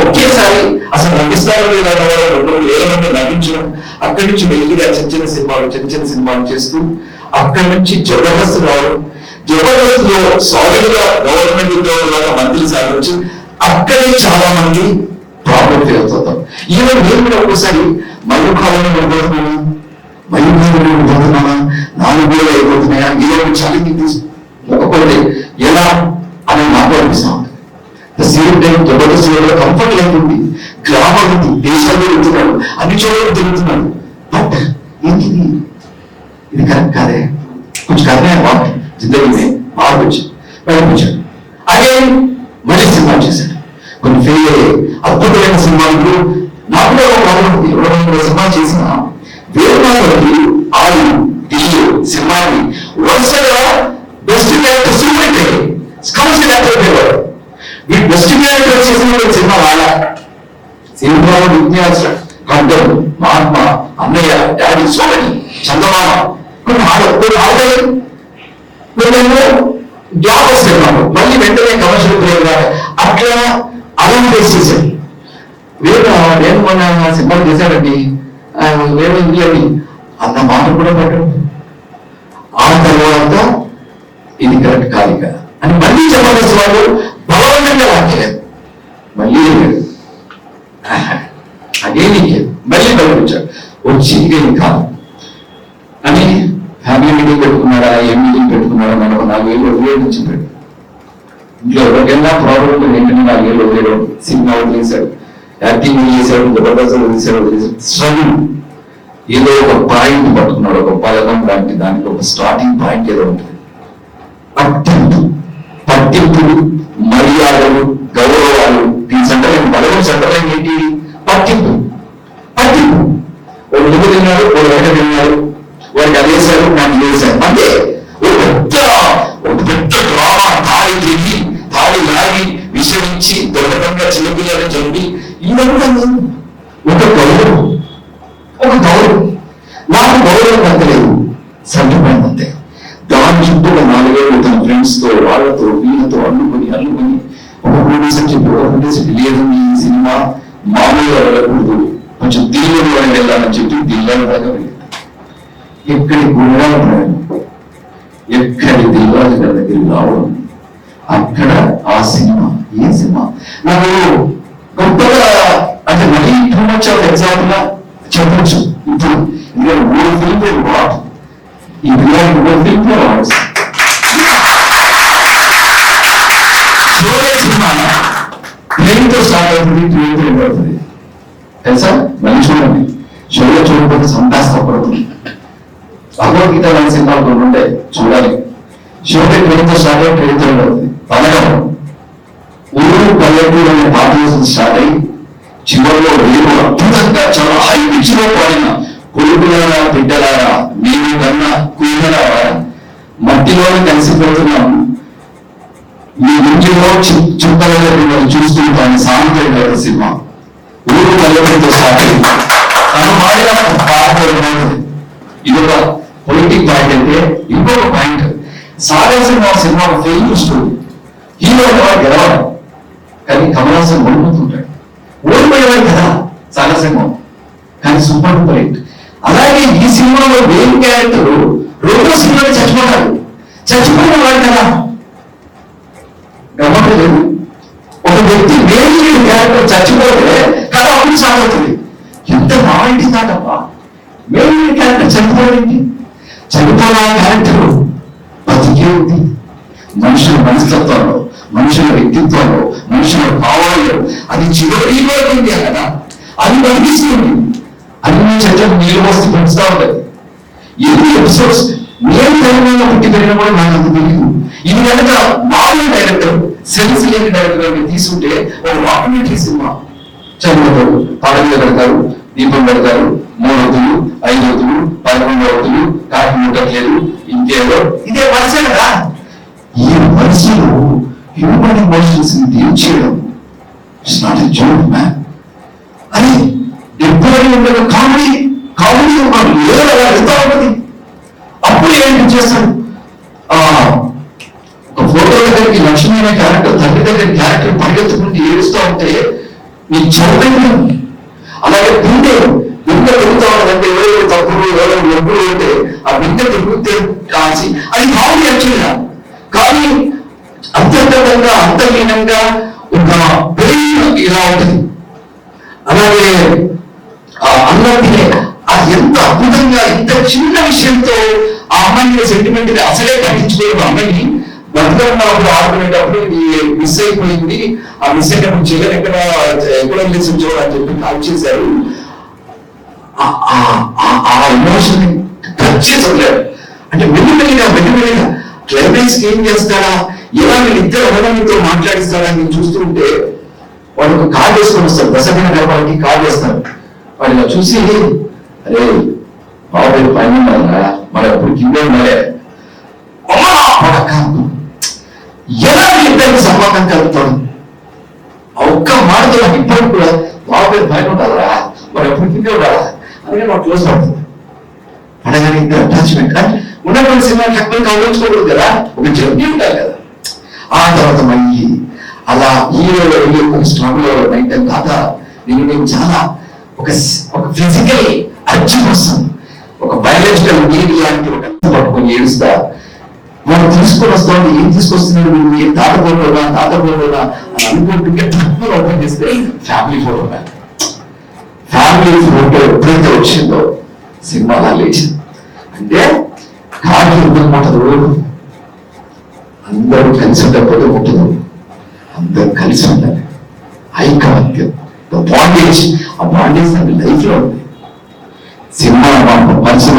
ఒకేసారి అసలు నటిస్తారో లేదా 2 వేల మంది నటించడం, అక్కడి నుంచి వెలిగిగా చిన్న చిన్న సినిమాలు చేస్తూ అక్కడి నుంచి జబర్దస్త్ రావడం, జబర్దస్త్ లో సాలిడ్ గా గవర్నమెంట్ ఉద్యోగులుగా మంత్రులు సాధించి అక్కడే చాలా మంది ప్రాబ్లం ఫేస్ అవుతాం. ఈవెన్ నేను కూడా ఒక్కోసారి మయూఖాలను పడిపోతున్నాను, మయూఖాలను పడిపోతున్నానా, 4 వేలు అయిపోతున్నాయా, ఏదో చలికి మొక్కపోతే ఎలా అని నాకు అనిపిస్తా ఉంటుంది. సేమ్ టైం జబర్దస్త్ కంఫర్ట్ లేకుంది, గ్రామాలు దేశాలు వెళ్తున్నాడు, అన్ని చోట్ల తిరుగుతున్నాడు. బట్ ఏంటిది, ఇది కరెక్ట్ కాదే, కొంచెం కథనే వాటి జిందగీ మార్పు వచ్చాడు. అదే మళ్ళీ సినిమా చేశాడు, కొన్ని ఫెయిల్ అయ్యాయి, అద్భుతమైన సినిమాలు. నాకు కూడా ఒక ప్రాబ్లం ఉంది, 23 సినిమా చేసిన వేరుమాలకి 6 ఢిల్లీ సినిమాని వరుసగా best character super commercial actor పేరు. ఈ బెస్ట్ క్యారెక్టర్ చేసిన సినిమా వాళ్ళ సినిమాలో విజ్ఞాసం కంటం, మహాత్మ, అన్నయ్య, డాడీ, సోమని, చందమామ, కొన్ని ఆడతాయి. మేము జాబ్ వస్తున్నాము, మళ్ళీ వెంటనే కమర్షియల్ పేరు అట్లా అలా ఫేస్ చేశాడు. నేను మొన్న సినిమాలు చేశాడండి, వేరే ఇంటి అంత మాట కూడా పడ్డాడు. ఆ తర్వాత ఇది కరెక్ట్ కాదు కదా అని మళ్ళీ జబర్దస్త్ వాళ్ళు బలవంతంగా వాక్యలేదు, మళ్ళీ అదే నీకే మళ్ళీ బలపించాడు, వచ్చి ఇదే కాదు అని ఫ్యామిలీ మీటింగ్ పెట్టుకున్నాడా, ఏం మీటింగ్ పెట్టుకున్నాడా, మనకు 4 వేలు ఉపయోగించాడు. ఇంట్లో ఎవరికైనా ప్రాబ్లం ఏంటంటే 4 వేలు వదిలేయడం, సినిమా వదిలేశాడు, యాక్టింగ్ చేశాడు, జబర్దస్త్ వదిలేశాడు. స్ట్రగుల్ ఏదో ఒక పాయింట్ పట్టుకున్నాడు, ఒక పథకం లాంటి దానికి ఒక స్టార్టింగ్ పాయింట్ ఏదో ఉంటుంది. పట్టింపులు, మర్యాదలు, గౌరవాలు, దీని సెంటర్ బలవం సెంటర్ ఏంటి, పట్టింపు. వాడు నువ్వు తిన్నాడు, వాడు వెంట తిన్నాడు, వాడికి అది వేశాడు, నాకు వేశాడు, అంటే ఒక పెద్ద డ్రామా, తాళి తిరిగి తాళి లాగి విషమించి దొరకంగా చిన్నపిల్లలని చంపి ఇదంతా ఒక గౌరవం. నాకు గౌరవం అంతలేదు, సంతపడింది అంతే. దాని చుట్టూ 4 వేలు తన ఫ్రెండ్స్ తో, వాళ్ళతో, వీళ్ళతో అల్లుకొని ఒక ప్రొడ్యూసర్ చెప్పి, ఒక ప్రొడ్యూసర్ లేదు ఈ సినిమా మామూలుగా వెళ్ళకూడదు, కొంచెం దిల్లు వెళ్ళాలని చెప్పి దిల్లాల దాకా వెళ్ళింది. ఎక్కడి గుండాల ప్రయాణం, ఎక్కడి దిల్లాల దగ్గరికి రావడం, అక్కడ ఆ సినిమా. ఏ సినిమా నాకు గొప్పగా అంటే మరీ టూ మచ్ ఆఫ్ ఎగ్జాంపుల్ గా చెప్పచ్చు. ఇప్పుడు ఇంకా 3 ఫిల్మ్ వాట్ ఈ పిల్లలకి 3 ఫిల్మ్ అవార్డ్స్. సినిమా ట్రైన్తో స్టార్ట్ అవుతుంది, ట్రైన్తో ఎండ్ అవుతుంది తెలుసా. మళ్ళీ చూడండి, షోలో చూడకపోతే సంతాస్తపడుతుంది. భగవద్గీత లాంటి సినిమాలు కొన్ని ఉంటాయి, చూడాలి. షోకి ట్రైన్తో స్టార్ట్ అయ్యి ట్రైన్తో ఎండ్ అవుతుంది. పలకం ఊరు పల్లెటూరు అనే పాటలు స్టార్ట్ అయ్యి చివరిలో వేరు అద్భుతంగా చాలా హై పిచ్ లో పాడిన కొడుకులారా, బిడ్డలారా, నేను కన్నా కుయ్యలారా, మట్టిలోనే కలిసిపోతున్నాం, మీ గుంజులో చుట్టలు చూస్తుంటాను సాంకేతిక సినిమా. ఊరు పల్లెటూరుతో స్టార్ట్ అయింది. తను పాడిన పాట ఇదొక పొలిటిక్ పాయింట్ అయితే, ఇంకొక point cinema failure story. Hero గెలవడం కానీ కమలాసన్ ఓడిపోతుంటాడు, ఓడిపోయేవాడు కదా సారసింహం, కానీ సూపర్ డూపర్ హిట్. అలాగే ఈ సినిమాలో మెయిన్ క్యారెక్టర్ 2వ సినిమాలో చచ్చిపోయిన వాడు కదా, గమనించలేదు. ఒక వ్యక్తి మెయిన్ క్యారెక్టర్ చచ్చిపోతే కథ అప్పుడు సాగుతుంది. ఎంత మాయింటి కాదమ్మా, మెయిన్ క్యారెక్టర్ చనిపోయింది, చనిపోయిన క్యారెక్టర్ బతికే ఉంది. మనుషుల మనస్తత్వంలో, మనుషుల వ్యక్తిత్వంలో, మనుషుల భావాల్లో అది చివరికి కదా, అది బతికిస్తుంది. అన్ని చెట్లకు నీళ్ళు పోసి పెంచుతా ఉంటుంది. ఎన్ని ఎపిసోడ్స్ నేను తెలంగాణ పుట్టి పెరిగిన కూడా నాకు అంత తెలియదు. ఇది కనుక మామూలు డైరెక్టర్, సెన్స్ లేని డైరెక్టర్ తీసుకుంటే ఒక డాక్యుమెంటరీ సినిమా చదువుతారు, పాటలు పెడతారు, దీపం పెడతారు, 3 రోజులు 5 రోజులు 11 రోజులు కాకి ముట్టట్లేదు, ఇంకేదో ఇదే వరుస కదా. ఈ వరుసలో హ్యూమన్ ఎమోషన్స్ ని డీల్ చేయడం it's not a joke man. అరే ఎప్పుడైనా ఉండదు కామెడీ కామెడీ ఏదో అలా వెళ్తా ఉంటుంది. అప్పుడు ఏంటి చేస్తాడు, ఒక ఫోటో దగ్గరికి లక్ష్మి అనే క్యారెక్టర్ తండ్రి దగ్గర క్యారెక్టర్ పరిగెత్తుకుంటూ ఏడుస్తూ ఉంటే నీ చదువు. అలాగే బిందె తిరుగుతా ఉన్నదంటే ఎవరెవరు తప్పులు ఎవరెవరు ఎప్పుడు ఉంటే ఆ బిందె తిరుగుతే కాసి అది కామెడీ యాక్చువల్గా. కానీ అంతర్గతంగా అంతర్లీనంగా ఒక పెయిన్ ఇలా ఉంటుంది. అలాగే అందరికీ ఎంత అద్భుతంగా ఇంత చిన్న విషయంతో ఆ అమ్మాయి సెంటిమెంట్ అసలే కట్టించుకోలేదు. అమ్మాయిని బతుకమ్మప్పుడు ఆడుకునేటప్పుడు ఇది మిస్ అయిపోయింది, ఆ మిస్ అయినప్పుడు చేయలేదు, ఎక్కడ చూడాలని చెప్పి కాల్ చేశారు. ఆ ఎమోషన్ టచ్ చేసలేదు. అంటే మెల్లిమెల్లిగా క్లైమాక్స్ ఏం చేస్తాడా, ఎలా వీళ్ళిద్దరు అన్నదమ్ములతో మాట్లాడిస్తాడా నేను చూస్తుంటే వాడు ఒక కాల్ చేసుకొని వస్తారు, దశమైన గర్భానికి కాల్ చేస్తారు. వాడు ఇలా చూసి అరే బాబు పైన మన ఎప్పుడు కింద ఉండాలి ఎలా వీళ్ళిద్దరికి సంబంధం కలుగుతాడు. ఆ ఒక్క మాటతో నాకు ఇప్పటికి కూడా బాబు పైన ఉండాలరా మరి ఎప్పుడు కింద ఉండాలా అని నాకు క్లోజ్ పడుతుంది. అనగానే ఇద్దరు అటాచ్మెంట్ కానీ ఉన్నటువంటి సినిమా టక్కుని కవరించుకోకూడదు కదా, ఒక జర్నీ ఉండాలి కదా. ఆ తర్వాత మళ్ళీ అలా హీరో స్ట్రగుల్ నైట్ టైం కాక నేను చాలా ఒక ఫిజికల్ అర్జీ వస్తుంది, ఒక బయాలజికల్ నీడ్ లాంటి ఒక పట్టుకొని ఏడుస్తా. వాళ్ళు తీసుకొని వస్తాడు, ఏం తీసుకొస్తున్నాడు నువ్వు, ఏం తాతపోయినా అని అనుకుంటుంటే తక్కువ ఓపెన్ చేస్తే ఫ్యామిలీ ఫోటో. ఫ్యామిలీ ఫోటో ఎప్పుడైతే వచ్చిందో సినిమాలా లేచింది. అంటే కాకి ఉందన్నమాట, అందరూ కలిసి ఉండకపోతే ఉంటుంది, అందరూ కలిసి ఉండాలి. ఐకమత్యం, బాండేజ్, ఆ బాండేజ్ అంటే లైఫ్ లో ఉంది. సినిమా పరిశ్రమ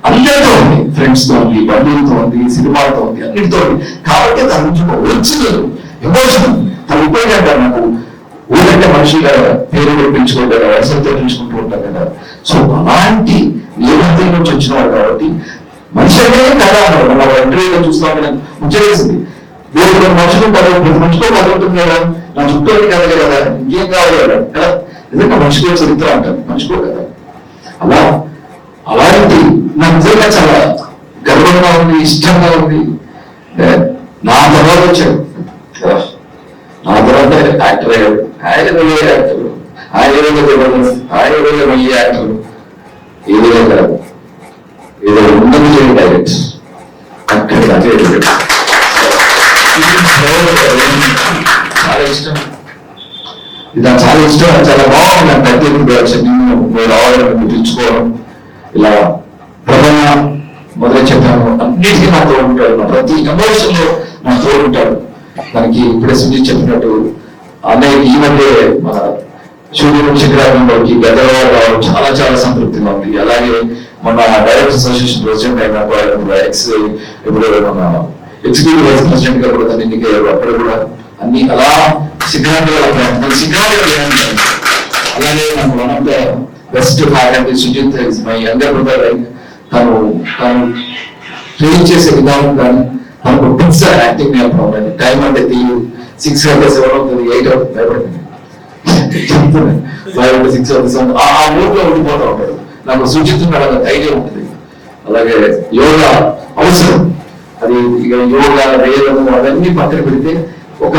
అందరితో ఉంది, ఫ్రెండ్స్ తో ఉంది, బంధువులతో ఉంది, సినిమాలతో ఉంది, అన్నిటితో ఉంది. కాబట్టి దాని నుంచి ఒక ఒరిజినల్ ఎమోషన్ తను ఉపయోగపడ్డారు. నాకు ఊరంటే మనుషులుగా పేరు పెంచుకుంటారు, వయసులతో పెంచుకుంటూ ఉంటారు కదా. సో అలాంటి నేపథ్యం నుంచి వచ్చినవాడు కాబట్టి మనిషి అంటే కదా అన్నారు. మన ఇంటర్వ్యూలో చూస్తామని ముచ్చటేసింది. వేరే మనుషులు ప్రతి మనిషితో పదులుతుంది కదా, నా చుట్టూ కదా కదా, ఇంకేం కావాలి కదా. నిజంగా మనిషికో చరిత్ర అంటారు, మనిషికో కదా. అలాంటి నాకు నిజంగా చాలా గర్వంగా ఉంది, ఇష్టంగా ఉంది. నా తర్వాత వచ్చాడు, నా తర్వాత యాక్టర్ అయ్యాడు. ఆయన వెళ్ళే యాక్టర్, ఆయన జబర్దస్త్, ఆయన మళ్ళీ యాక్టర్, ఏదో ఏదో ఉన్నది చేయండి డైరెక్ట్ అక్కడ చాలా ఇష్టం. ఇది నాకు చాలా ఇష్టం, చాలా బాగుంది. నాకు ప్రత్యేకంగా రావాలని పిలుచుకోవడం, ఇలా ప్రధాన మొదలు చెప్పాను, అన్నిటికీ నా తోడు ఉంటాడు, నా ప్రతి ఎమోషన్ లో నా తోడు ఉంటాడు. మనకి ఇప్పుడే సుజిత్ చెప్పినట్టు అన్నయ్య ఈ మధ్య మన సూర్యుడు శిఖరాగంలోకి గద్దెలవారు రావడం చాలా చాలా సంతృప్తిగా ఉంది. అలాగే మన డైరెక్టర్ అసోసియేషన్ ప్రెసిడెంట్ అయిన ఇప్పుడు మన ఎగ్జిక్యూటివ్ వైస్ ప్రెసిడెంట్ గా కూడా తను ఎన్నికయ్యారు. అప్పుడు కూడా అన్ని అలా శిఖరాన్ని అలాగే నాకు one of the best faculty Sujith is my younger brother. తను ట్రైన్ చేసే విధానం కానీ మనకు పిక్స్ యాక్టింగ్ నేర్పడం, టైం అంటే 6 అవుతుంది 7 అవుతుంది 8 అవుతుంది భయపడుతుంది, చెప్తున్నాను 5 అవుతుంది 6 అవుతుంది, ఆ మూడ్ లో ఉండిపోతూ ఉంటాడు. నాకు సుజిత్ ఉన్నాడు, ధైర్యం ఉంటుంది. అలాగే యోగా అవసరం, అది ఇక యోగా వేయడము అవన్నీ పక్కన పెడితే ఒక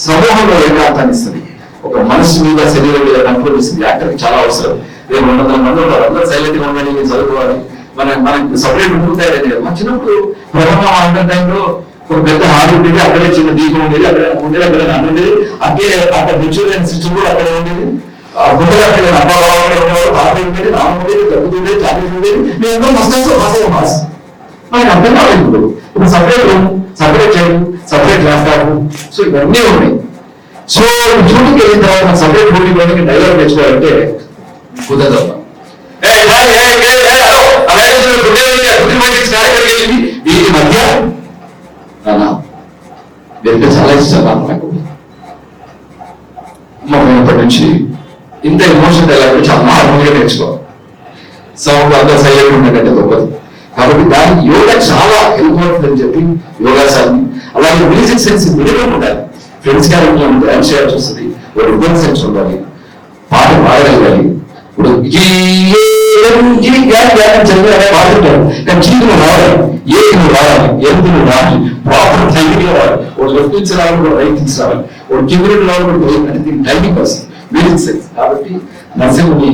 సమూహంలో ఏకాంతాన్ని ఇస్తుంది, ఒక మనసు మీద శరీరం మీద కంట్రోల్ ఇస్తుంది. యాక్టర్కి చాలా అవసరం. రేపు 200 మంది ఉంటారు, అందరూ సైలెంట్ గా ఉండాలి, మీరు చదువుకోవాలి, మనకి సపరేట్ ఉంటుంటాయని. మా చిన్నప్పుడు ప్రథమ ఆడిన టైంలో ఒక పెద్ద హాల్ ఉండేది, అక్కడే చిన్న దీపం ఉండేది, అక్కడ ఉండేది, అక్కడ అన్న ఉండేది, అక్కడ అక్కడ మెచ్యూర్ సిస్టమ్ కూడా అక్కడ ఉండేది. గుడ్డలు అక్కడ అబ్బాయి ఉండేవాడు, బాగా ఉండేది, నాన్న ఉండేది, తగ్గుతుండేది, చాకరీ ఉండేది. మేము మస్తు మాస్ మనకి అర్థం కాలేదు. ఇప్పుడు separate room, separate chair, separate laptop, so ఇవన్నీ ఉన్నాయి. సో షూటింగ్ వెళ్ళిన తర్వాత సపరేట్ షూటింగ్ లోకి డైలాగ్ తెచ్చుకోవాలంటే కుదరదు. వీటి మధ్య వీరికి చాలా ఇష్టం నాకు మొదటి నుంచి ఇంత ఎమోషన్ ఎలా చాలా నార్మల్గా నేర్చుకోవాలి. సౌండ్ అంతా సైలెంట్ ఉండేటట్టు గొప్పది. కాబట్టి దానికి యోగా చాలా హెల్ప్ అవుతుంది అని చెప్పి యోగాసనం, అలాగే మ్యూజిక్ సెన్స్ మినిమం ఉండాలి. ఫ్రెండ్స్ క్యారెక్టర్ ఉంటే డాన్స్ చేయాల్సి వస్తుంది, ఒక రిథమ్ సెన్స్ ఉండాలి, పాట పాడగలగాలి. ఇప్పుడు పాడుతుంటారు కానీ జీవితం రావాలి, ఏది రావాలి, ఎందుకు రావాలి, ప్రాపర్ టైమింగ్ రావాలి. ఒక లెఫ్ట్ నుంచి రావాలి, ఒక రైట్ నుంచి రావాలి, ఒక కిందకి రావాలి, అంటే దీనికి టైమింగ్ వస్తుంది మ్యూజిక్ సెన్స్. కాబట్టి నర్సింగ్ని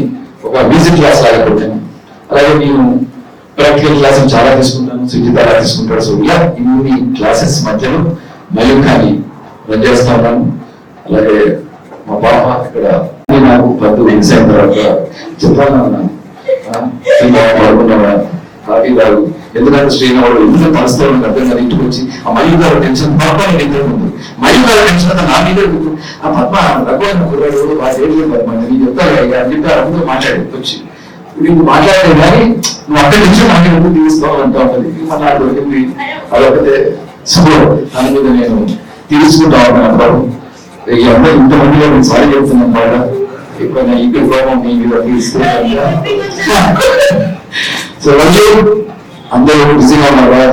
ఒక మ్యూజిక్ క్లాస్ లాగా పెట్టాను. అలాగే నేను ప్రాక్టికల్ క్లాసెస్ చాలా తీసుకుంటాను, సుజిత అలా తీసుకుంటాడు. సో ఇలా ఇన్ని క్లాసెస్ మధ్యలో మయూఖాన్ని రన్ చేస్తా ఉన్నాను. అలాగే మా పాప ఇక్కడ నాకు పద్దు మిస్ అయిన తర్వాత చెప్పాలన్నాను పడుకున్నావా కాఫీ తాగు, ఎందుకంటే శ్రీనవాడు ఇంట్లో పరిస్థితి అర్థం కదా. ఇంటికి వచ్చి ఆ మయూఖ గారు టెన్షన్ పాప నిద్ర ఉంది, మయూఖ గారు టెన్షన్ అంతా నా మీద ఆ పద్మ రఘువైన కుర్రాడు వాడు పద్మ నేను చెప్తాను అని చెప్పి అర్థంతో మాట్లాడి వచ్చి నీకు మాట్లాడే కానీ నువ్వు అక్కడి నుంచి నాకు ఎందుకు తీసుకోవాలంటా ఉంటుంది. మాట్లాడుతుంది అదొకటే శుభ్రం, దాని మీద నేను తీసుకుంటా ఉన్నాను. అప్పుడు ఈ అందరూ ఇంతమందిలో నేను సారీ చెప్తున్నాను బాగా ఇప్పుడు నా ఇంటి కోపం మీ మీద తీసుకుంటా. సో రోజు అందరూ బిజీగా ఉన్నారా,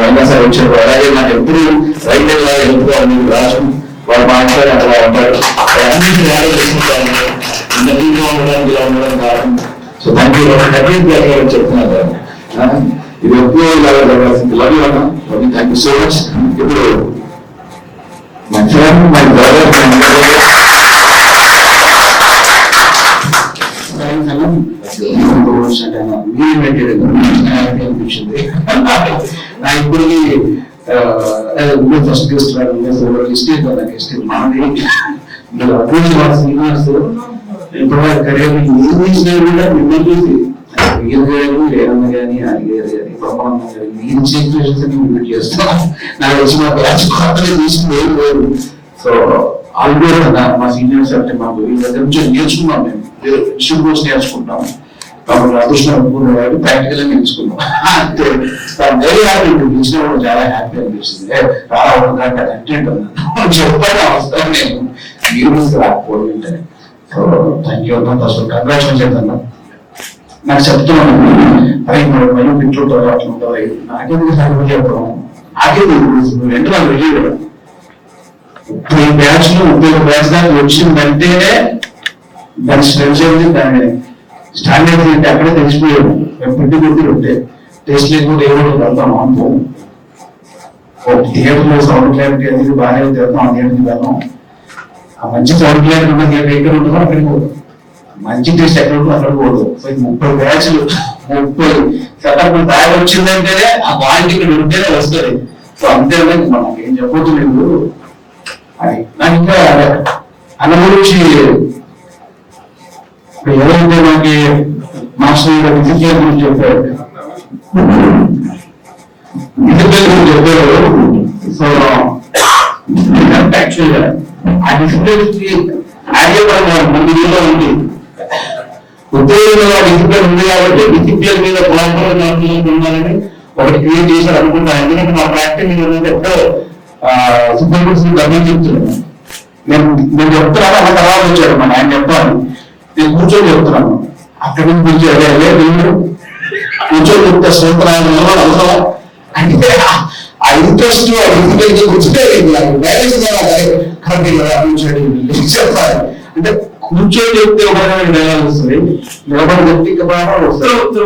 అయినా సరే వచ్చారు. అలాగే నాకు ఎప్పుడు రైట్ హెల్ప్గా మీరు రాజు వాళ్ళు మాట్లాడి అట్లా ఉంటారు. అన్నింటి వాడే చేసుకుంటాను, ఇంత నీట్గా ఉండడానికి ఇలా ఉండడం కారణం. సో థ్యాంక్ యూ చెప్తున్నారు. ఇది ఎక్కువ లవ్ యూ అన్నా, థ్యాంక్ యూ సో మచ్. ఇప్పుడు మై ఫ్రెండ్ మై బ్రదర్ అనిపించింది నాకు ఇప్పటికి ఫస్ట్ గెస్ట్ స్టేజ్ నాకు స్టేజ్ మాది శ్రీనివాస్ ఇప్పుడు కెరీర్ ఏం చేసినా కూడా మిమ్మల్ని చూసి మీరు కానీ లేరన్న కానీ అడిగేది కానీ ప్రమాణం కానీ మీరు చేసిన చేస్తాం. నాకు వచ్చి మా బ్యాచ్ కొత్తగా తీసుకుని ఏం లేదు. సో ఆల్రెడీ మా సీనియర్స్ అంటే మాకు ఈ దగ్గర నుంచి నేర్చుకున్నాం, మేము ఇన్స్టిట్యూట్ కోర్స్ నేర్చుకుంటాం. కాబట్టి అదృష్టం ప్రాక్టికల్ గా నేర్చుకున్నాం. అంటే వెరీ హ్యాపీ ఇచ్చిన కూడా చాలా హ్యాపీ అనిపిస్తుంది. చాలా ఒక గంట కంటెంట్ ఉన్నాను చెప్పాను అవసరం నేను మీరు రాకపోవడం ఏంటని. సో థ్యాంక్ యూ అన్నా, ఫస్ట్ కంగ్రాచులేషన్స్ అన్నా. నాకు చెప్తున్నాను మనం ఇంట్లో అట్లా ఉంటుంది, నాకేందుకు సాగు చెప్పడం నాకేది వెంటనే నాకు వెళ్ళి 30 బ్యాచ్ 30 బ్యాచ్ దాకా వచ్చిందంటేనే దాని స్ట్రెంత్ ఏంటి, దాని స్టాండర్డ్ ఏంటి అక్కడే తెలిసిపోయాడు. మేము పెట్టి కొట్టి ఉంటే టెస్ట్ లేకపోతే ఏమో వెళ్తాం అనుకోము. థియేటర్లో సౌండ్ క్లారిటీ అనేది బాగానే తిరుగుతాం, ఆ థియేటర్కి వెళ్తాం. ఆ మంచి సౌండ్ క్లారిటీ ఉన్న థియేటర్ ఎక్కడ ఉంటుందో అక్కడికి పోతాం, మంచి టేస్ట్ ఎక్కడ ఉంటుందో అక్కడికి పోతాం. సో 30 బ్యాచ్లు 30 సెటప్ తయారు వచ్చిందంటేనే ఆ క్వాలిటీ ఇక్కడ ఉంటేనే వస్తుంది. సో అంతేనే మనకి ఏం చెప్పొచ్చు లేదు అని. నాకు ఇంకా అన్న గురించి ఇప్పుడు ఎవరైతే మనకి మాస్టర్ డిసిప్లిన్ గురించి చెప్పారు, డిసిప్లిన్ గురించి చెప్పారు. సో యాక్చువల్గా ఆ డిసిప్లిన్ కి ఆర్యపరంగా మన దీనిలో ఉంది, ఉద్యోగంలో డిసిప్లిన్ ఉంది కాబట్టి డిసిప్లిన్ మీద ఉండాలని ఒకటి క్రియేట్ చేశారు అనుకుంటాను. ఎందుకంటే మా ప్రాక్టీస్ మీద ఎప్పుడో సుప్రీంకోర్టు గమని చెప్తున్నాను నేను చెప్తున్నాను. అలా తర్వాత వచ్చాడు మన ఆయన చెప్పాను, నేను కూర్చొని చెప్తున్నాను. అక్కడి నుంచి కూర్చోలే నేను కూర్చొని చెప్తే సూత్రాలు అవసరం అంటే ఆ ఇంట్రెస్ట్ కూర్చుంటే మేనేజ్ చెప్పాలి. అంటే కూర్చొని చెప్తే ఒక డైలాగ్ వస్తుంది, నిలబడి చెప్తే ఇంకా బాగా వస్తుంది.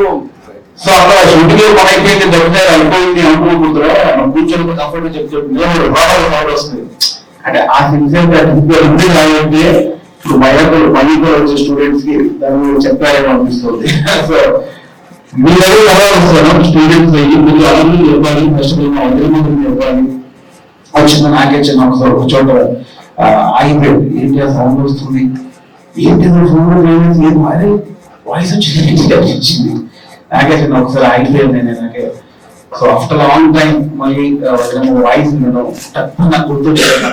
సో అక్కడ షూటింగ్ మన అయిపోయింది, దొరికితే అయిపోయింది అనుకుంటున్నా కూర్చొని కంఫర్ట్ చెప్తే బాగా వస్తుంది. అంటే ఆ సిన్సియర్ ఉంది కాబట్టి ఇప్పుడు మళ్ళీ వచ్చే స్టూడెంట్స్ కి దాన్ని చెప్పాలని అనిపిస్తుంది. సో మీరు ఎలా వస్తాను స్టూడెంట్స్ మీరు అందరూ చెప్పాలి, ఫస్ట్ అందరి ముందు చెప్పాలి. వచ్చింది నాకే చిన్న ఒక చోట ఆగిపోయింది, ఏంటి ఆ సౌండ్ వస్తుంది, ఏంటి ఫోన్ మారే వాయిస్ వచ్చింది నాకే చిన్న ఒకసారి ఆగిపోయింది నాకే. సో ఆఫ్టర్ లాంగ్ టైం మళ్ళీ వాయిస్ వినడం నాకు గుర్తొచ్చింది,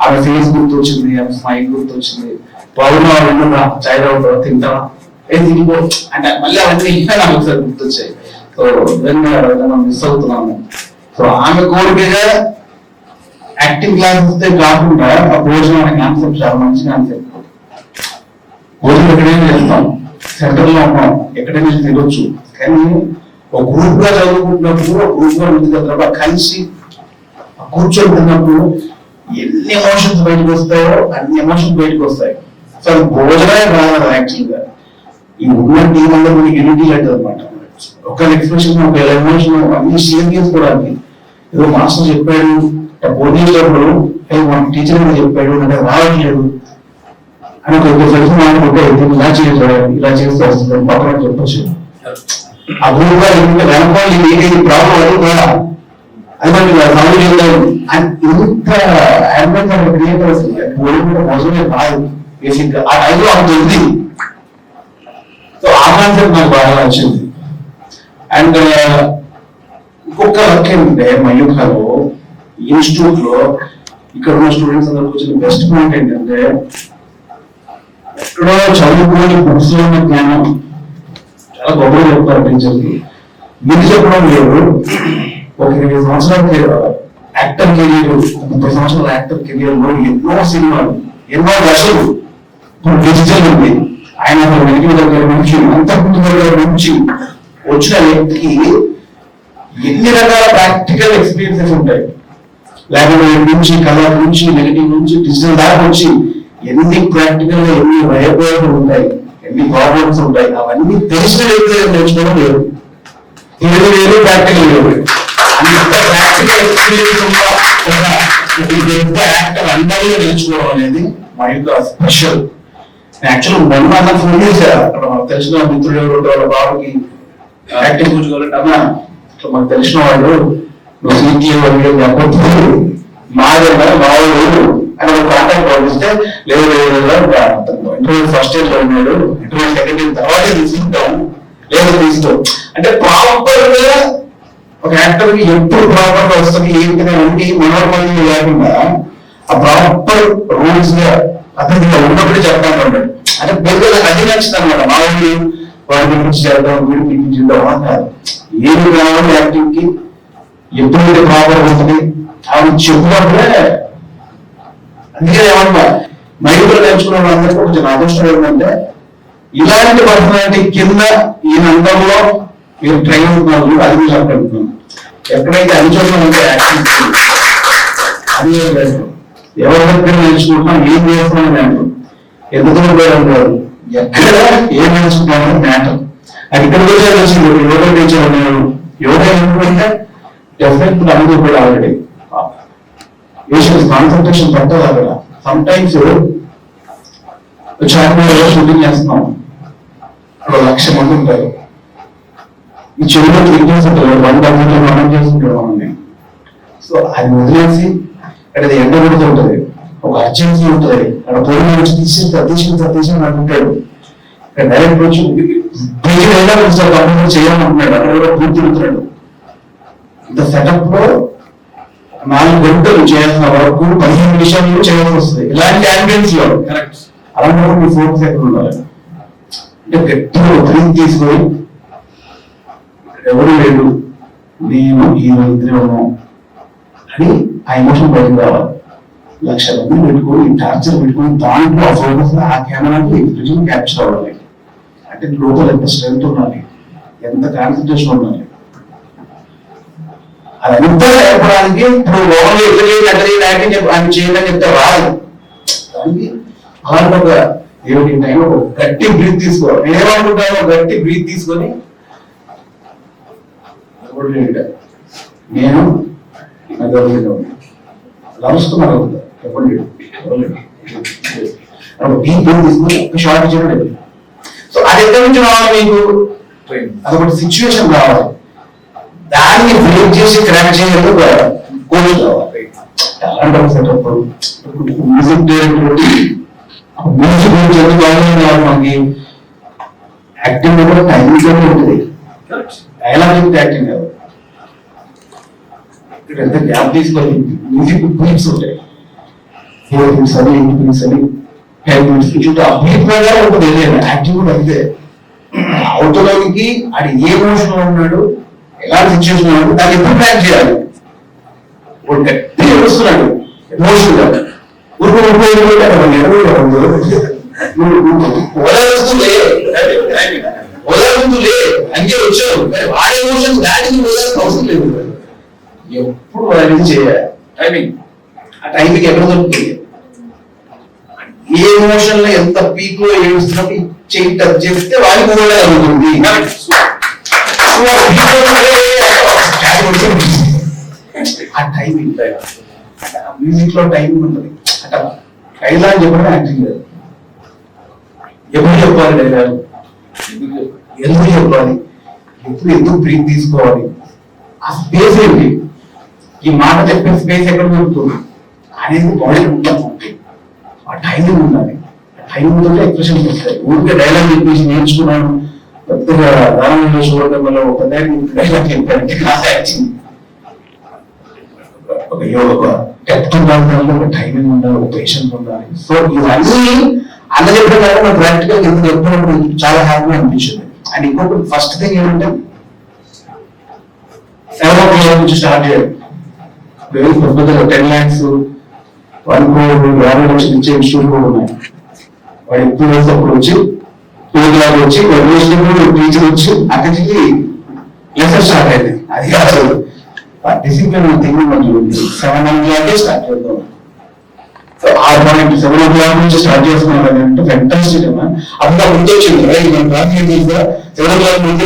ఆమె ఫేస్ గుర్తొచ్చింది, ఆమె స్మైల్ గుర్తొచ్చింది. బాగున్నా విన్నా చాయ్ తాగుతా తింటావా ఏ తినిపో అంటే మళ్ళీ అవన్నీ నాకు ఒకసారి గుర్తొచ్చాయి. సో మిస్ అవుతున్నాము. సో ఆమె కోరికగా యాక్టింగ్ క్లాసెస్ కాకుండా ఆ భోజనం అనే కాన్సెప్ట్ చాలా మంచి కాన్సెప్ట్. భోజనం ఎక్కడైనా వెళ్తాం, సెంటర్ లో ఉన్నాం, ఎక్కడైనా తినొచ్చు. కానీ ఒక గ్రూప్ గా చదువుకుంటున్నప్పుడు, ఒక గ్రూప్ గా ఉంది కదా కలిసి కూర్చొని తిన్నప్పుడు ఎన్ని ఎమోషన్స్ బయటకు వస్తాయో అన్ని ఎమోషన్స్ బయటకు వస్తాయి. అసలు భోజనమే రాదు యాక్చువల్ గా. ఈ ఉన్న టీం అందరూ మనకి యూనిటీ అవుతుంది అనమాట. ఒక ఎక్స్ప్రెషన్, ఒక ఎమోషన్ అన్ని షేర్ చేసుకోవడానికి. ఏదో మాస్టర్ చెప్పాడు పోటీలో మన టీచర్ చెప్పాడు అంటే రావట్లేదు అని ఒక ఫ్రెండ్స్ మాట్లాడుకుంటే ఇలా చేయడం ఇలా చేస్తే వస్తుంది పక్కన చెప్పచ్చు. ఆ గ్రూప్ గా వెనకాల ఏదైతే ప్రాబ్లం అది కూడా అది మనకి సమయం చేద్దాం ఇంత అడ్వెంచర్ క్రియేట్ వస్తుంది. మోసమే కాదు బేసిక్ గా ఆ టైంలో అంత ఉంది. సో ఆ కాన్సెప్ట్ నాకు బాగా నచ్చింది. అండ్ ఇంకొక వర్క్ ఏంటంటే మయూఖలో ఇన్స్టిట్యూట్ లో ఇక్కడ ఉన్న స్టూడెంట్స్ అందరికి వచ్చిన బెస్ట్ పాయింట్ ఏంటంటే ఎక్కడో చదువుకోని బుక్స్ లో ఉన్న జ్ఞానం చాలా గొప్పగా చెప్తారు టీచర్కి. మీకు చెప్పడం లేదు. ఒక 20 సంవత్సరాల యాక్టర్ కెరియర్, 30 సంవత్సరాల యాక్టర్ కెరియర్ లో ఎన్నో సినిమాలు, ఎన్నో దశలు డిజిటల్ ఉంది. ఆయన వెనక దగ్గర నుంచి అంతకుముందు దగ్గర నుంచి వచ్చిన వ్యక్తికి ఎన్ని రకాల ప్రాక్టికల్ ఎక్స్పీరియన్సెస్ ఉంటాయి. లేకపోతే నుంచి కలర్ నుంచి నెగిటివ్ నుంచి డిజిటల్ దాకా నుంచి ఎన్ని ప్రాక్టికల్ గా ఎన్ని భయపడలు ఉంటాయి, ఎన్ని ప్రాబ్లమ్స్ ఉంటాయి, అవన్నీ తెలిసిన వ్యక్తులు నేర్చుకోవడం లేదు. ఇది వేరు ప్రాక్టికల్ లేదు. అంత ప్రాక్టికల్ ఎక్స్పీరియన్స్ ఉన్న ఒక యాక్టర్ అందరిలో నేర్చుకోవడం అనేది మా యొక్క స్పెషల్. యాక్చువల్ మొన్న అన్న ఫోన్ చేశారు అక్కడ మాకు తెలిసిన మిత్రులు ఎవరు వాళ్ళ బాబుకి యాక్టింగ్ కూర్చోవాలంటే అన్న మాకు తెలిసిన వాళ్ళు నువ్వు సీటీ మాదేనా మావాడు అని ఒక కాంటాక్ట్ పంపిస్తే లేదు ఇంటర్వ్యూ ఫస్ట్ ఇయర్ లో ఉన్నాడు, ఇంటర్వ్యూ సెకండ్ ఇయర్ తర్వాత తీసుకుంటాం లేదు తీసుకో అంటే ప్రాపర్ గా ఒక యాక్టర్ కి ఎప్పుడు ప్రాపర్ గా వస్తుంది ఏంటి అన్ని మనోరమని లేకుండా ఆ ప్రాపర్ రూల్స్ గా అతనికి ఉన్నప్పుడు చెప్తాను అంటే పెద్దగా అది నచ్చింది అనమాట. మా ఊళ్ళు వాడి గురించి చేద్దాం వీడి గురించి చేద్దాం అంటారు. ఏమి కావాలి యాక్టింగ్ కి ఎప్పుడైతే ప్రాపర్ ఉంటుంది ఆవిడ చెప్పుకుంటే అందుకే ఏమన్నా మైండ్ నేర్చుకున్న వాళ్ళందరికీ కొంచెం అదృష్టం ఏంటంటే ఇలాంటి పర్సనాలిటీ కింద ఈ నంబర్లో మీరు ట్రైన్ అవుతున్నారు. అది మీరు చెప్పగలుగుతున్నాను. ఎక్కడైతే అనుచరణ ఉంటే యాక్టింగ్ అది ఎవరి దగ్గర నేర్చుకుంటున్నాం ఏం చేస్తున్నాం మ్యాటర్, ఎందుకు ఉంటారు, ఎక్కడ ఏం నేర్చుకుంటామని మ్యాటర్. అది ఇక్కడ వచ్చే వచ్చింది యోగా టీచర్ ఉన్నాడు. యోగా ఎందుకంటే డెఫినెట్ అనుభవం కూడా ఆల్రెడీ కాన్సన్ట్రేషన్ పట్టదు అక్కడ. సమ్ టైమ్స్ షూటింగ్ చేస్తున్నాం, అక్కడ 1,00,000 మంది ఉంటారు. ఈ చెరువులో క్లీన్ ఉంటారు, 100 మనం చేస్తుంటాం మనల్ని. సో అది వదిలేసి అక్కడ ఎండ కొడుతూ ఉంటుంది, ఒక అర్జెన్సీ ఉంటుంది, అక్కడ పొరుగు వచ్చి తీసి అంటుంటాడు. ఇక్కడ డైరెక్ట్ వచ్చి చేయాలనుకుంటున్నాడు, అక్కడ కూడా పూర్తి తిరుగుతున్నాడు. ఇంత సెటప్ లో 4 గంటలు చేయాల్సిన వరకు 15 నిమిషాలు చేయాల్సి వస్తుంది. ఇలాంటి అంబియన్స్ లో కరెక్ట్ అలాంటి మీ ఫోకస్ ఎక్కడ ఉండాలి అంటే గట్టిగా ఒత్తిడి తీసుకొని ఎవరు లేడు నేను ఈ ఇద్దరే ఉన్నాం అని ఆ ఎమోషన్ బయటకు రావాలి. 1,00,000 మంది పెట్టుకొని టార్చర్ పెట్టుకొని దాంట్లో ఆ ఫోకస్ ఆ కెమెరాకి ఎక్స్ప్రెషన్ క్యాప్చర్ అవ్వాలి. అంటే లోపల ఎంత స్ట్రెంత్ ఉండాలి, ఎంత కాన్సన్ట్రేషన్ ఉండాలి. అదంతా చెప్పడానికి ఇప్పుడు లోపల యాక్టింగ్ ఆయన చేయాలని చెప్తే రాదు. దానికి అలాంటి ఒక ఏమిటి టైంలో గట్టి బ్రీత్ తీసుకోవాలి. నేనేమనుకుంటాను గట్టి బ్రీత్ తీసుకొని నేను లరుస్తున్నారు చెప్పండి డీప్ బ్రీత్ తీసుకొని ఒక షార్ట్ చేయడం. సో అది ఎక్కడి నుంచి రావాలి మీకు అదొకటి సిచ్యువేషన్ రావాలి. దాన్ని బ్రేక్ చేసి క్రాక్ చేయడం కోచ్ కావాలి. అలాంటి సెటప్ మ్యూజిక్ మ్యూజిక్ గురించి ఎందుకు కావాలి మనకి యాక్టింగ్ కూడా టైమింగ్ ఉంటుంది. డైలాగ్ యాక్టింగ్ కాదు. ఇక్కడ ఎంత గ్యాప్ తీసుకొని మ్యూజిక్ బీట్స్ ఉంటాయి, 4 minutes అని 8 minutes అని 10 minutes ఇట్లా ఆ బీట్ ప్రకారం ఉంటుంది. యాక్టింగ్ కూడా అంతే. అవతలకి అది ఏ మోషన్ లో ఉన్నాడు, ఎలాంటి సిచ్యువేషన్ ఉన్నాడు, దాన్ని ఎప్పుడు ప్లాన్ చేయాలి. గట్టిగా వస్తున్నాడు ఎమోషనల్ ఓదార్చులే అంకే వచ్చావు వాడే ఎమోషన్స్ దాటికి ఓదార్చిన అవసరం లేదు. ఎప్పుడు అది చేయాలి టైమింగ్. ఆ టైంకి ఎక్కడ దొరుకుతుంది? ఏ ఎమోషన్ లో ఎంత పీక్ లో ఏడుస్తున్నప్పుడు చెయ్యి టచ్ చేస్తే వాడికి కూడా అవుతుంది. ఆ టైమింగ్ మ్యూజిక్ లో టైమింగ్ ఉంటుంది. అట్లా డైలాగ్ చెప్పడం యాక్టింగ్ లేదు. ఎప్పుడు చెప్పాలి డైలాగ్, ఎందుకు చెప్పాలి, ఎప్పుడు ఎందుకు బ్రీత్ తీసుకోవాలి, ఆ స్పేస్ ఏంటి, ఈ మాట చెప్పే స్పేస్ ఎక్కడ దొరుకుతుంది అనేది బాడీ ఉంటుంది. ఆ టైమింగ్ ఉండాలి. ఆ టైమింగ్ తోటి ఎక్స్ప్రెషన్స్ వస్తాయి. ఊరికే డైలాగ్ చెప్పేసి నేర్చుకున్నాను పెద్దగా దానం చూడడం వల్ల ఒక డైలాగ్ చెప్పారంటే యాక్టింగ్ ఒక డెప్త్ ఉండాలి, ఒక టైమింగ్ ఉండాలి, ఒక పేషెన్స్ ఉండాలి. సో ఇవన్నీ అన్న చెప్పడం వల్ల మన ప్రాక్టికల్ ఎందుకు చెప్పినప్పుడు చాలా హ్యాపీ అనిపించింది. అండ్ ఇంకొకటి ఫస్ట్ థింగ్ ఏంటంటే 7 o'clock నుంచి స్టార్ట్ చేయడం. పెద్దగా 10 lakhs 1 crore 50 లక్షలు ఇచ్చే ఇన్స్టిట్యూట్ కూడా ఉన్నాయి. వాడు ఎప్పుడు వేస్తే అప్పుడు వచ్చి 2 o'clock వచ్చి టీచర్ వచ్చి అక్కడి నుంచి లెసన్ స్టార్ట్ అయింది. అది కాదు డిసిప్లిన్ థింగ్ చూడండి. 7 o'clock స్టార్ట్ చేద్దాం. సో 7 o'clock నుంచి స్టార్ట్ చేస్తున్నాం అంటే ఫెంటాస్టిక్ అమ్మా. అంతా ముందు వచ్చింది 7 o'clock ముందు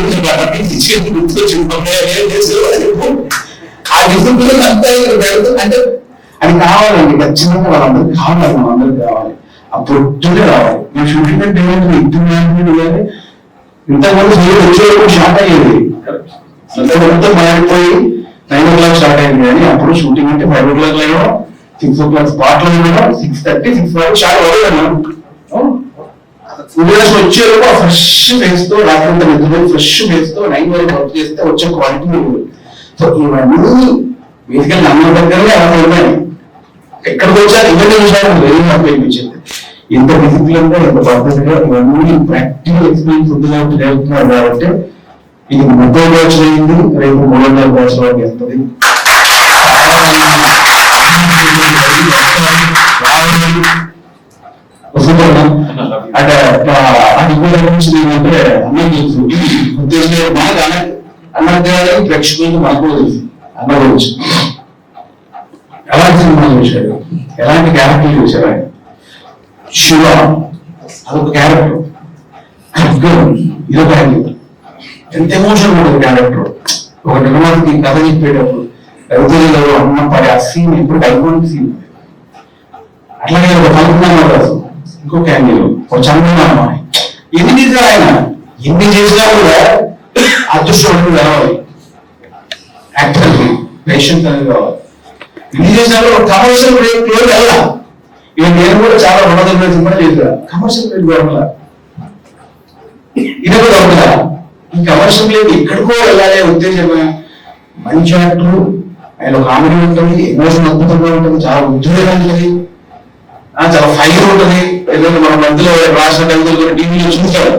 ఆ డిసిప్లిన్ అంతా అంటే అది కావాలండి. ఖచ్చితంగా వాళ్ళందరికీ కావాలి, మనందరికి కావాలి. అప్పుడు రావాలి. నేను షూటింగ్ అంటే ఇద్దరు ఇంతకుముందు వచ్చేటప్పుడు స్టార్ట్ అయ్యేది. అంతకుముందు మారిపోయి 9 o'clock స్టార్ట్ అయింది. కానీ అప్పుడు షూటింగ్ అంటే 5 o'clock లేవో 6 o'clock స్పాట్ లో 6:30 6 వరకు స్టార్ట్ అవ్వలేదు. వచ్చేలోపు ఫ్రెష్ ఫేస్ తో రాత్రి నిద్ర ఫ్రెష్ ఫేస్ తో 9 వరకు వర్క్ చేస్తే వచ్చే క్వాలిటీ. సో ఇవన్నీ బేసికల్ అన్న దగ్గరనే అలా ఉన్నాయి. ఎక్కడికి వచ్చారు ఇవన్నీ విషయాలు వెరీ హ్యాపీ అనిపించింది. ఎంత డిసిప్లిన్ గా ఎంత పద్ధతిగా ఇవన్నీ ప్రాక్టికల్ ఎక్స్పీరియన్స్ ఉంది కాబట్టి నేర్పుతున్నారు. కాబట్టి ఇది 30 బ్యాచ్ అయింది, రేపు 300 బ్యాచ్ వరకు వెళ్తుంది. అంటే అది కూడా ఏమంటే అన్నం తెలుసు ఉద్దేశం బాగా అన్నగారు ప్రేక్షకులకు మాకు కూడా తెలుసు. అన్న గురించి ఎలాంటి సినిమా చూశారు, ఎలాంటి క్యారెక్టర్ చూశారు. ఆయన శివ అదొక క్యారెక్టర్, ఇదొక క్యారెక్టర్. ఎంత ఎమోషన్ ఉంటుంది క్యారెక్టర్. ఒక నిర్మాణకి కథ చెప్పేటప్పుడు రవితేజలో అన్నపడి ఆ సీన్ ఇప్పుడు ఐకానిక్ సీన్. అట్లాగే ఒక కల్పన ఇంకో క్యామియో, ఒక చంద్రబాబు ఎన్ని తీసారు ఆయన. ఎన్ని చేసినా కూడా అదృష్టం కావాలి, యాక్టర్ పేషెంట్ అనేది కావాలి. ఎన్ని చేసినా కూడా కమర్షియల్ బ్రేక్ లో వెళ్ళా. ఇక నేను కూడా చాలా ఉన్నతంగా సినిమా చేసా, కమర్షియల్ బ్రేక్ వెళ్ళాల. ఇది కూడా ఉందా ఈ కమర్షియల్ బ్రేక్ ఎక్కడికో వెళ్ళాలి ఉద్దేశమే. మంచి యాక్టర్, ఆయన కామెడీ ఉంటుంది, ఎమోషన్ అద్భుతంగా ఉంటుంది, చాలా ఉద్యోగం ఉంటుంది, చాలా ఫైర్ ఉంటుంది. ఏదైనా మన మధ్యలో రాష్ట్ర కవితలు టీవీలో చూస్తారు.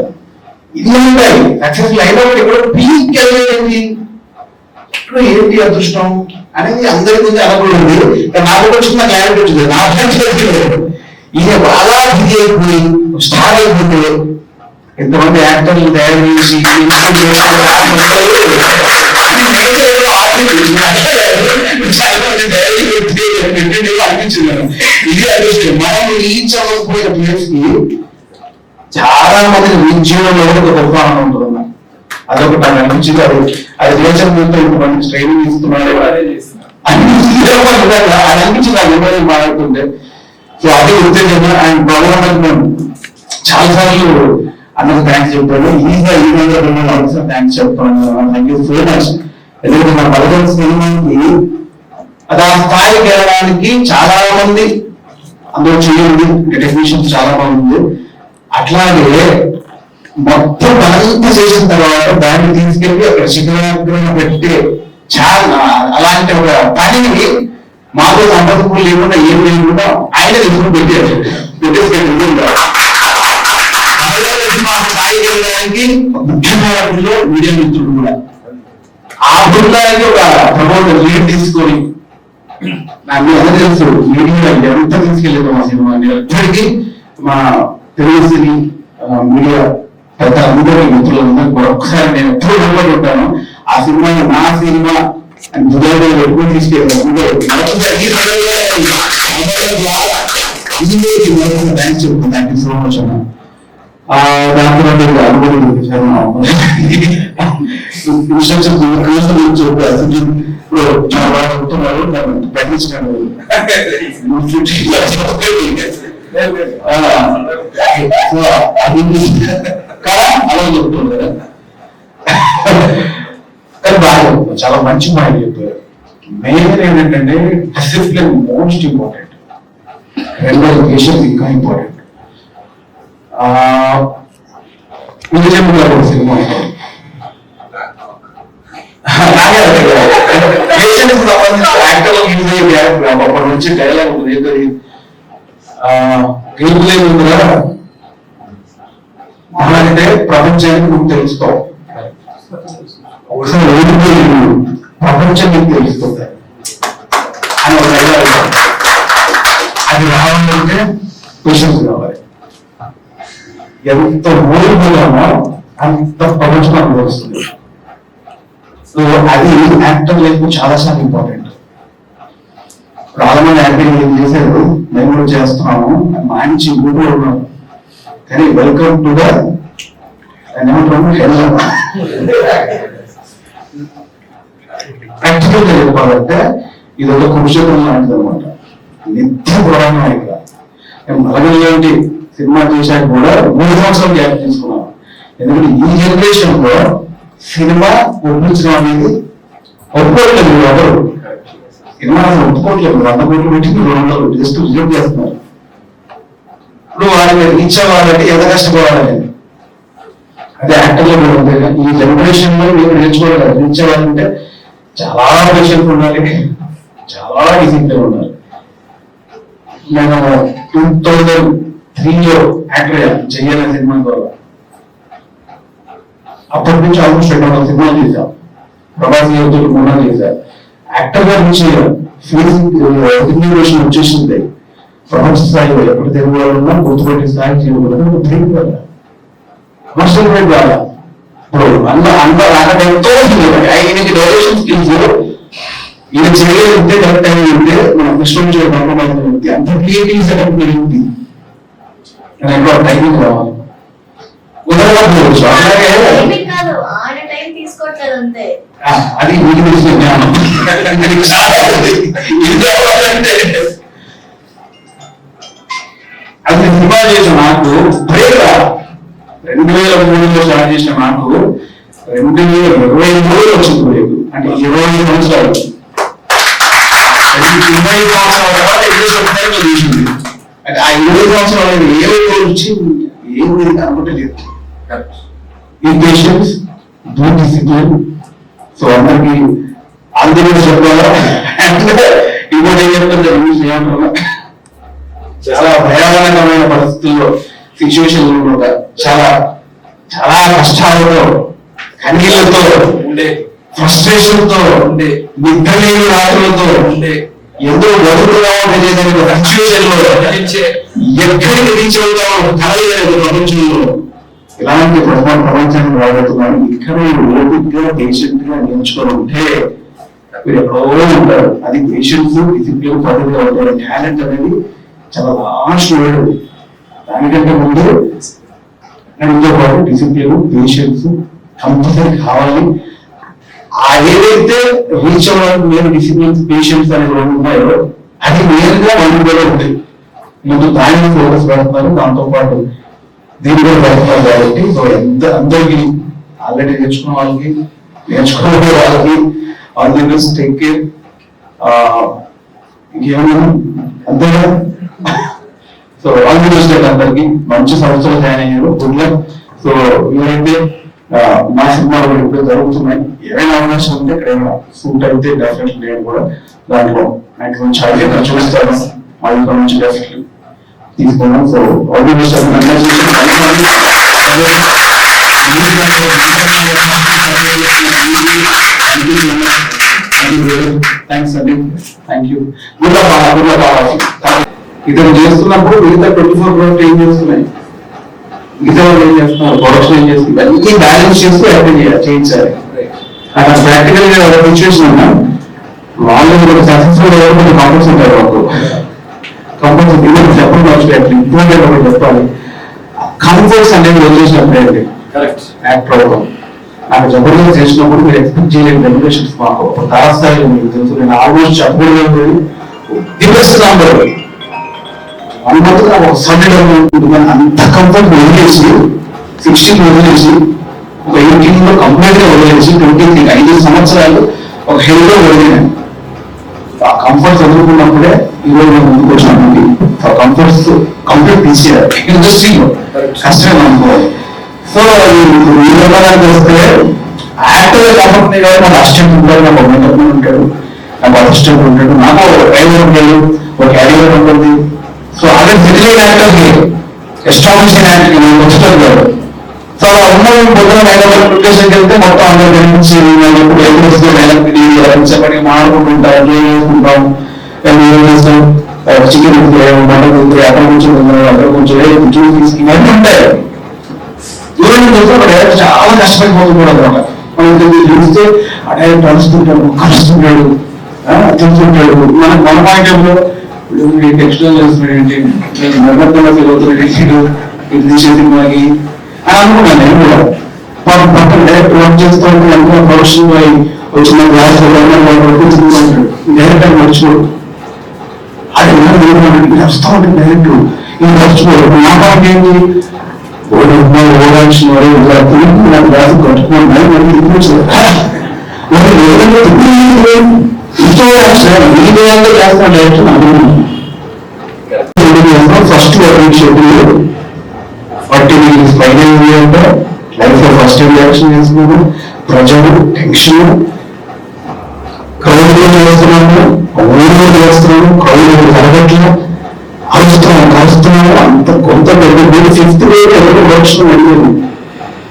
ఇది ఉంటాయి సక్సెస్ఫుల్ అయినప్పుడు ఇక్కడ పీక్ వెళ్ళేది ఏంటి అదృష్టం అనేది అందరి ముందు అనుకుంటుంది. నాకు వచ్చిన క్లారిటీ వచ్చింది. నా ఈయన బాగా బిజీ అయిపోయి స్టార్ అయిపోతే ఎంతమంది యాక్టర్లు తయారు చేసి అనిపించింది. ఇది అదృష్టం. మనం రీచ్ అవ్వకపోయిన ప్లేస్ కి చాలా మంది ఉద్యోగంలో ఒక గొప్ప ఆనందం ఉంటుంది. అదొకటి నాకు అనిపించింది. అది దేశం ఇప్పుడు మనకి ట్రైనింగ్ ఇస్తున్నారు అనిపించింది. అది మాట్లాడుతుంటే సో అదే ఉద్దేశం. ఆయన ప్రోగ్రామ్ చాలా సార్లు అన్నకు థ్యాంక్స్ చెప్పాను. థ్యాంక్స్ చెప్తాను. Thank you so much. ఎందుకంటే మన బలగల్ సినిమాకి అది ఆ స్థాయికి వెళ్ళడానికి చాలా మంది అందులో చేయండి, టెక్నీషియన్స్ చాలా బాగుంది. అట్లాగే మొత్తం అంతా చేసిన తర్వాత దాన్ని తీసుకెళ్ళి అక్కడ శిఖరాగ్రహం పెట్టి చాలా అలాంటి ఒక పనిని మాతో సంపదకులు లేకుండా ఏం లేకుండా ఆయన తీసుకుని పెట్టారు. పెట్టేసి స్థాయికి వెళ్ళడానికి ముఖ్యమైన మీడియా మిత్రుడు కూడా ఆ బృందానికి ఒక ప్రమోటర్ లీడ్ తీసుకొని నాకు అందరూ తెలుసు మీడియా ఎంత తీసుకెళ్ళేది మా సినిమా ఎప్పటికీ మా తెలుగు సినీ మీడియా పెద్ద అందరూ మిత్రులందరూ కూడా ఒక్కసారి నేను ఎప్పుడు నిలబడి ఉంటాను ఆ సినిమా నా సినిమా అని దుర్గా ఎప్పుడు తీసుకెళ్ళాను థ్యాంక్స్ చెప్తాను. థ్యాంక్ యూ సో మచ్ అన్న. దాంట్లో చాలా బాగా చెప్తున్నారు ప్రకటించాను. అలా చెప్తున్నారు కానీ బాగా చాలా మంచి మాట చెప్పారు. మెయిన్ ఏంటంటే డిసిప్లిన్ మోస్ట్ ఇంపార్టెంట్, రెండోది పేషెన్స్ ఇంకా ఇంపార్టెంట్. నిజం సినిమా పేషెన్స్ సంబంధించి యాక్టర్ అప్పటి నుంచి డైలాగ్ ఉంటుంది గెలుపులేదు ఉందిరా అంటే ప్రపంచానికి నువ్వు తెలుస్తావు, ఒకసారి ఓడిపోయి ప్రపంచం నీకు తెలుస్తుంది అని ఒక డైలాగ్. అది రావాలంటే పేషెన్స్ కావాలి. ఎంత ఓడిపోయామో అంత ప్రపంచం అనుభవిస్తుంది. సో అది యాక్టర్ లైఫ్ చాలా చాలా ఇంపార్టెంట్. చాలా మంది యాక్టింగ్ ఏం చేశారు, మేము కూడా చేస్తున్నాము, మంచి గుడ్ ఉన్నాము, కానీ వెల్కమ్ టు ద ప్రాక్టికల్ గా చెప్పాలంటే ఇది ఒక కురుక్షేత్రం లాంటిది అనమాట. నిత్య పురాణం ఇక్కడ మలగంటి సినిమా చేశాక కూడా 3 సంవత్సరాలు గ్యాప్ తీసుకున్నాను. ఎందుకంటే ఈ జనరేషన్ లో సినిమా ఒప్పించడం అనేది ఒప్పుకోవట్లేదు. ఎవరు సినిమా ఒప్పుకోవట్లేదు. 100 కోట్లు పెట్టి 200 జస్ట్ రిజెక్ట్ చేస్తున్నారు. ఇప్పుడు వాళ్ళని రీచ్ అవ్వాలంటే ఎంత కష్టపడాలని అదే యాక్టర్లో కూడా ఉంది. ఈ జనరేషన్ లో మీరు నేర్చుకోవాలి. రీచ్ అవ్వాలంటే చాలా పేషెంట్ ఉండాలి, చాలా డిసిప్లిన్ ఉండాలి. నేను 2003లో యాక్టర్ చెయ్యాలని సినిమా ద్వారా అప్పటి నుంచి ఆల్మోస్ట్ 200 సినిమాలు చేశాం. ప్రభాస్ గారితో 3 చేశారు. యాక్టర్ గా నుంచి ఫిజిక్ వచ్చేసింది ప్రపంచ స్థాయిలో. ఎప్పుడు తెలుగు వాళ్ళు ఉన్నా గుర్తుపెట్టే స్థాయి చేయకూడదు. కమర్షియల్ రేట్ కాదా ఇప్పుడు అంత రాకడంతో ఆయనకి డైరెక్షన్ స్కిల్స్ ఈయన చేయగలిగితే కరెక్ట్ అయి ఉంటే మన కృష్ణ పంపబడుతుంది. అంత క్రియేటివ్ సెటప్ పెరిగింది. ఎక్కడో టైమింగ్ రావాలి. కుదరకపోవచ్చు. అలాగే అది మీకు తెలిసిన జ్ఞానం. అది సినిమా చేసిన నాకు బ్రేక్ 2003లో స్టార్ట్ చేసిన నాకు 2023లో వచ్చింది బ్రేక్. అంటే 20 సంవత్సరాలు 20 సంవత్సరాల తర్వాత చేసింది. అంటే ఆ 20 సంవత్సరాలు ఏ వచ్చి ఏమి అనుకుంటలేదు. ఈ పేషెన్స్, డూ డిసిప్లిన్. సో అందరికి అందరూ చెప్పాలా ఇంకోటి ఏం చెప్తారు, చాలా భయానకమైన పరిస్థితుల్లో సిచ్యువేషన్ కూడా చాలా చాలా కష్టాలతో కన్నీళ్లతో ఉండే, ఫ్రస్ట్రేషన్ తో ఉండే, నిద్రలేని రాత్రులతో ఉండే, ఎంతో బతుకుతున్నామో తెలియదని కన్ఫ్యూజన్ లో ఎక్కడికి రీచ్ అవుతామో కలగలేదు ప్రపంచంలో. ఇలాంటి ప్రపంచానికి రాబోతున్నాను. ఇక్కడ ఓపిక గా పేషెంట్ గా నేర్చుకొని ఉంటే మీరు ఎక్కడో ఉంటారు. అది పేషెన్స్, డిసిప్లిన్, పద్ధతిగా ఉంటారు. టాలెంట్ అనేది చాలా లాస్ట్ వర్డ్. దానికంటే ముందు ఇంతో పాటు డిసిప్లిన్, పేషెన్స్ కంపల్సరీ కావాలి. ఆ ఏదైతే రీచ్ అవ్వడానికి నేను డిసిప్లిన్, పేషెన్స్ అనేది 2 ఉన్నాయో అది నేరుగా మనం కూడా ఉంది. ముందు దాన్ని ఫోకస్ పెడుతున్నారు, దాంతో పాటు దీన్ని కూడా పెడుతున్నారు. కాబట్టి సో అందరికీ ఆల్రెడీ నేర్చుకున్న వాళ్ళకి, నేర్చుకునే వాళ్ళకి all the best, take care. ఇంకేమన్నా అంతేగా. సో ఆల్ ది బెస్ట్ అందరికి. మంచి సంవత్సరం జాయిన్ అయ్యారు. Good luck. సో ఇవైతే మా సినిమాలు ఇప్పుడు జరుగుతున్నాయి. ఏమైనా అవకాశం ఉంటే ఎక్కడైనా సూట్ అయితే డెఫినెట్లీ నేను కూడా దాంట్లో మాక్సిమం చాలా చూస్తాను. మా యొక్క నుంచి డెఫినెట్లీ తీసుకున్నాం. So all the best. Thank you. Thanks అండి, థ్యాంక్ యూ. ఇతను చేస్తున్నప్పుడు మిగతా 24 క్రోర్స్ ఏం చేస్తున్నాయి, మిగతా వాళ్ళు ఏం చేస్తున్నారు, ప్రొడక్షన్ ఏం చేస్తున్నారు, ఇవన్నీ బ్యాలెన్స్ చేస్తూ అటెండ్ చేయించాలి. అక్కడ ప్రాక్టికల్ గా సిచ్యువేషన్ ఉన్నా వాళ్ళు సక్సెస్ఫుల్ కొన్ని కాంపల్స్ ఉంటారు, వాళ్ళు కంపల్సరీ చెప్పడం మర్చిపోయారు, ఇంప్రూవ్మెంట్ ఒకటి చెప్పాలి. కంఫర్ట్స్ అనేది వదిలేసినప్పుడే అండి యాక్టర్ అవుతాం. నాకు జబర్దస్త్ చేసినప్పుడు మీరు ఎక్స్పెక్ట్ చేయలేని రెగ్యులేషన్స్ మాకు తారస్థాయిలో మీకు తెలుసు. నేను ఆల్మోస్ట్ చెప్పలేదు ది బెస్ట్ నంబర్ అనుమతి నాకు ఒక సబ్జెక్ట్ ఉంటుంది. అంత కంఫర్ట్ వదిలేసి 16 వదిలేసి ఒక 18 కంప్లీట్ గా వదిలేసి 23 5 సంవత్సరాలు ఒక హెల్త్ గా వదిలేను. ఆ కంఫర్ట్స్ వదులుకున్నప్పుడే ఈరోజు నేను ముందుకు వచ్చినప్పుడు ఆ కంఫర్ట్స్ కంప్లీట్ తీసేయాలి ఇండస్ట్రీలో కష్టమే అనుకోవాలి. సో ఈ విధానానికి వస్తే యాక్టర్ కాబట్టి కానీ నాకు అసిస్టెంట్ ఉంటాడు, నాకు ఒక మెంటర్ ఉంటాడు, నాకు అసిస్టెంట్ ఉంటాడు, నాకు డ్రైవర్ ఉంటాడు, ఒక క్యారియర్ ఉంటుంది. సో అదే సెటిల్ యాక్టర్ ఎస్టాబ్లిష్ యాక్టర్ వచ్చేటప్పుడు కాదు. సో అలా ఉన్న పొద్దున లొకేషన్కి వెళ్తే మొత్తం అందరూ కనిపించి ఎప్పుడు ఎప్పుడు వస్తే చెప్పండి మాట్లాడుకుంటుంటాం, ఏం చేసుకుంటాం, ఏం చేస్తాం, చికెన్ మటన్ ఉంది, అక్కడ కూర్చొని అక్కడ కూర్చొని జ్యూస్ ఇవన్నీ ఉంటాయి. దూరం చూస్తే ఒక డైరెక్టర్ చాలా కష్టపడిపోతున్నాడు అనమాట. మనం చూస్తే ఆ డైరెక్టర్ అరుస్తుంటాడు, కలుస్తుంటాడు, చూస్తుంటాడు. మన పాయింట్ టెక్స్టైల్ చేస్తున్నాడు ఏంటి, నేను మెల్లగా ఫీల్ అవుతున్నాడు ఇది తీసేది మనకి అని అనుకున్నాను. నేను కూడా పక్కన డైరెక్టర్ వర్క్ చేస్తూ ఉంటే అనుకున్న ప్రొఫెషన్ వచ్చిన క్లాస్ డైరెక్టర్ మర్చిపోడు. అది వస్తూ ఉంటుంది డైరెక్టర్ ఇది మర్చిపోడు. నా పాయింట్ ఏంటి, ఓడాక్షన్ నాకు రాసి కట్టుకున్నాను చేస్తాను డైరెక్టర్ అనుకున్నాను. ఫస్ట్ షెడ్యూల్ 40 minutes ఫైనల్ అంటే లైఫ్ లో ఫస్ట్ రియాక్షన్ చేస్తున్నాను. ప్రజలు టెన్షన్ క్రౌడ్ చేస్తున్నాను, ఊళ్ళో చేస్తున్నాను, క్రౌడ్ తరగట్లో కలుస్తున్నాను. అంత కొంత పెద్ద 5th grade ఎవరు వర్షం అడిగారు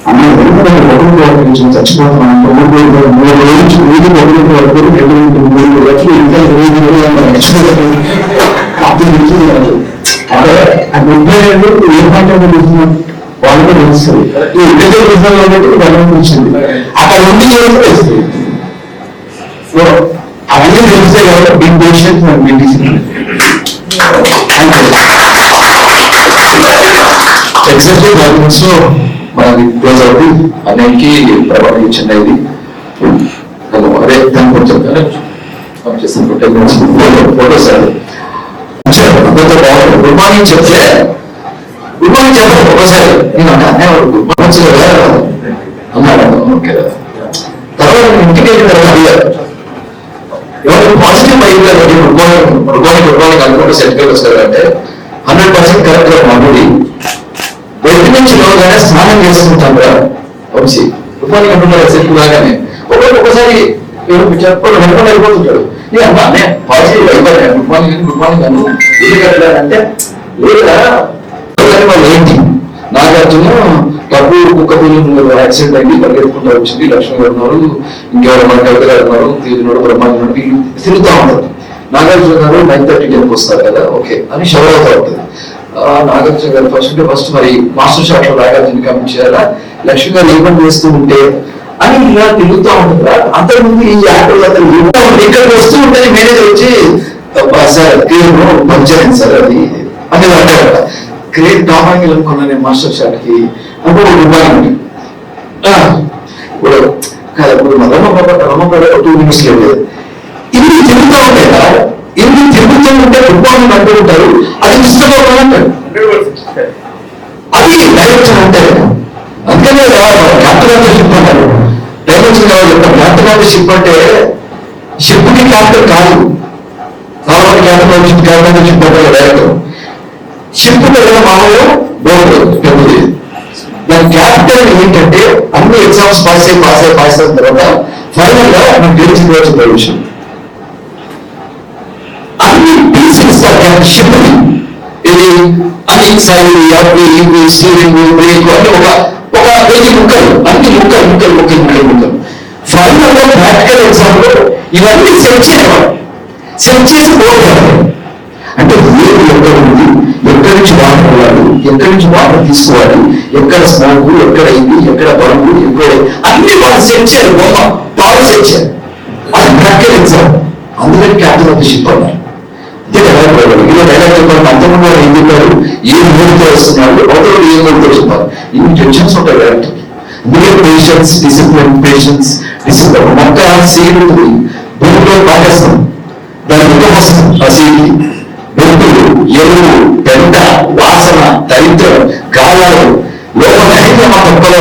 అన్న ఒకరికి చచ్చిపోతున్నాను. 3 రోజు వీధి ఒకరికి వరకు 2-3 రోజులు ఇంకా 20 అదే ఆ ముప్పై ఏం మాట్లాడుతున్నాం వాళ్ళకి తెలుస్తుంది. ఈ ఇండివిజువల్ రిజల్ట్ అనేది గమనించింది అక్కడ ఉండి తెలుస్తుంది. సో అవన్నీ తెలిస్తే కదా బిగ్ పేషెంట్ ఎగ్జాక్ట్లీ గవర్నమెంట్స్ మనకి క్లోజ్ అవుతుంది అన్నిటికీ ప్రభావం ఇచ్చింది. ఇది అదే దాని కొంచెం ఫోటోస్ అందరితో బాగుంటుంది. గుడ్ మార్నింగ్ చెప్తే గుడ్ మార్నింగ్ చెప్పండి ఒకసారి. నేను అంటే గుడ్ మార్నింగ్ కదా అన్నాడు. ఓకే తర్వాత ఇంటికి వెళ్ళిన తర్వాత అడిగారు ఎవరు పాజిటివ్ మైండ్ గుడ్ మార్నింగ్ అనుకుంటే సెట్కి వచ్చారు అంటే 100% కరెక్ట్ గా మాట్లాడి ఒంటి నుంచి లోగానే స్నానం చేసుకుంటాం కదా వచ్చి గుడ్ మార్నింగ్ అంటున్నారు సెట్ లాగానే ఒక్కొక్కసారి చెప్పడం వెంటనే అయిపోతుంటాడు. అనే పాజిటివ్ అయిపోయాయి గుడ్ మార్నింగ్ అను అంటే లేదా వాళ్ళు ఏంటి నాగార్జున డబ్బు కుక్క పిల్లలు యాక్సిడెంట్ అయింది పరిగెత్తుకుంటూ వచ్చింది, లక్ష్మి గారు ఉన్నారు, ఇంకెవరు మన కవిత గారు ఉన్నారు, తీరున్నాడు బ్రహ్మాండ తిరుగుతూ ఉంటారు. నాగార్జున గారు 9:30 వస్తారు కదా ఓకే అని షవర్ అవుతా ఉంటుంది. నాగార్జున గారు ఫస్ట్ మరి మాస్టర్ షాట్ లో నాగార్జున కమిట్ చేయాలా, లక్ష్మి గారు ఏమని చేస్తూ ఉంటే అని ఇలా తిరుగుతూ ఉంటుందా. అంతకుముందు ఈ యాక్టర్లు అతను ఇక్కడికి వస్తూ ఉంటే మేనేజర్ వచ్చి సార్ పంచర్ అయింది సార్ అది అని అంటారు కదా. గ్రేట్ టాపింగ్ అనుకున్నా నేను మాస్టర్ షాట్ కి అంటే ఒక రూపాయి ఇప్పుడు కదా ఇప్పుడు రమ్మపడ 2 minutes లేదు. ఇన్ని తిరుగుతూ ఉంటాయి కదా, ఇన్ని తిరుగుతూ ఉంటే రూపాయలు అంటూ ఉంటారు. అది ఇష్టపడతాను అంటాడు. అది డైరెక్షన్ అంటే అందుకనే క్యాప్టెన్ షిప్ అంటారు. డైరెక్షన్ కావాలి చెప్తాను. క్యాప్టెన్ షిప్ అంటే షిప్ కి క్యాప్టెన్ కాదు, నార్మల్ క్యాప్టెన్ షిప్ అంటే డైరెక్టర్ షిప్ దగ్గర మామూలు బోర్డు పెద్దది. దాని క్యాపిటల్ ఏంటంటే అన్ని ఎగ్జామ్స్ పాస్ అయిన తర్వాత ఫైనల్ గా నాకు తెలిసిన విషయం అన్ని పీసులు ఇస్తారు షిప్ ని. ఇది అన్ని సైడ్ స్టీరింగ్ బ్రేక్ అన్ని ఒక 10 ముక్కలు అన్ని ముక్కలు ఫైనల్ గా ప్రాక్టికల్ ఎగ్జామ్ లో ఇవన్నీ సెట్ చేయాలి, సెట్ చేసి పోవాలి. అంటే ఏది ఎక్కడ ఉంది, ఎక్కడి నుంచి వాటర్ పోవాలి, ఎక్కడి నుంచి వాటర్ తీసుకోవాలి, ఎక్కడ స్మోక్, ఎక్కడ ఇది, ఎక్కడ బరువు, ఎక్కడ అన్ని వాళ్ళు సెట్ చేయాలి. బొమ్మ బాగా సెట్ చేయాలి. అది ప్రాక్టికల్ ఎగ్జామ్. అందుకని క్యాప్టెన్ ఆఫ్ ది షిప్ అన్నారు. ఇదే డైలాగ్ ఇలా డైలాగ్ చెప్పారు. అంతకుముందు వాళ్ళు ఏం చెప్పారు, ఏ మూడుతో వస్తున్నారు, అవతల ఏ మూడుతో వస్తున్నారు, ఇన్ని టెన్షన్స్ ఉంటాయి డైరెక్ట్. అందుకే పేషెన్స్, డిసిప్లిన్, పేషెన్స్, డిసిప్లిన్. మొక్క సీడ్ ఉంటుంది, భూమిలో పాకేస్తాం, దాని ముఖం వస్తుంది. ఆ సీడ్కి బొట్టులు, ఎరువు, పెంట, వాసన, దరిద్రం, గాయాలు లోపల మా మొక్కలో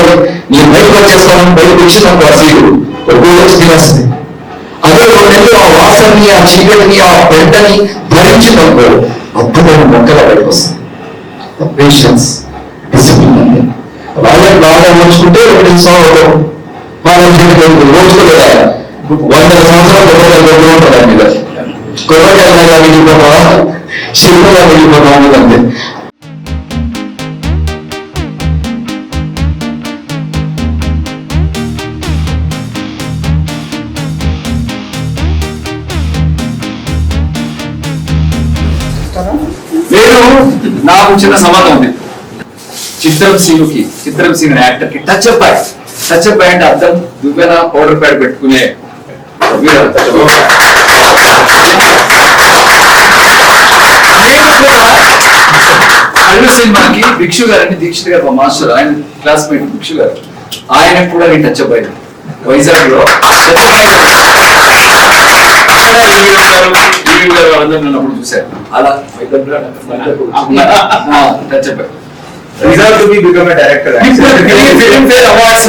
నేను బయటకు వచ్చేస్తాను. బయటకు వచ్చినప్పుడు ఆ సీడు ఒక్కో వచ్చి తినేస్తుంది. అదే 2 నెలలు ఆ వాసనని, ఆ చీకటిని, ఆ పెంటని భరించినప్పుడు అద్భుతమైన మొక్కలా బయటకు వస్తుంది. పేషెన్స్, డిసిప్లిన్ అంటే వాళ్ళకి బాగా నేర్చుకుంటే 1 సంవత్సరం మనం రోజులు కదా 100 సంవత్సరాలు కొబ్బరికాయలు ఉంటుంది దాని మీద. కొబ్బరికాయలాగా వెళ్ళిపోతావా, శిల్పగా వెళ్ళిపోతావా అనేది అంతే. నాకు చిన్న సంబంధం ఉంది. చిత్రం సీను యాక్టర్ కి టచ్ అప్ అంటే అర్థం దువ్వెన పౌడర్ ప్యాడ్ పెట్టుకునే అల్లు సినిమాకి భిక్షు గారని దీక్షిత్ గారు మా మాస్టర్, ఆయన క్లాస్మేట్ భిక్షు గారు, ఆయన కూడా నేను టచ్ అప్ అయ్యాను వైజాగ్ లో. వాళ్ళందరూ నన్ను అప్పుడు చూశారు. అలా touch up reserve to be become a director. Film fair awards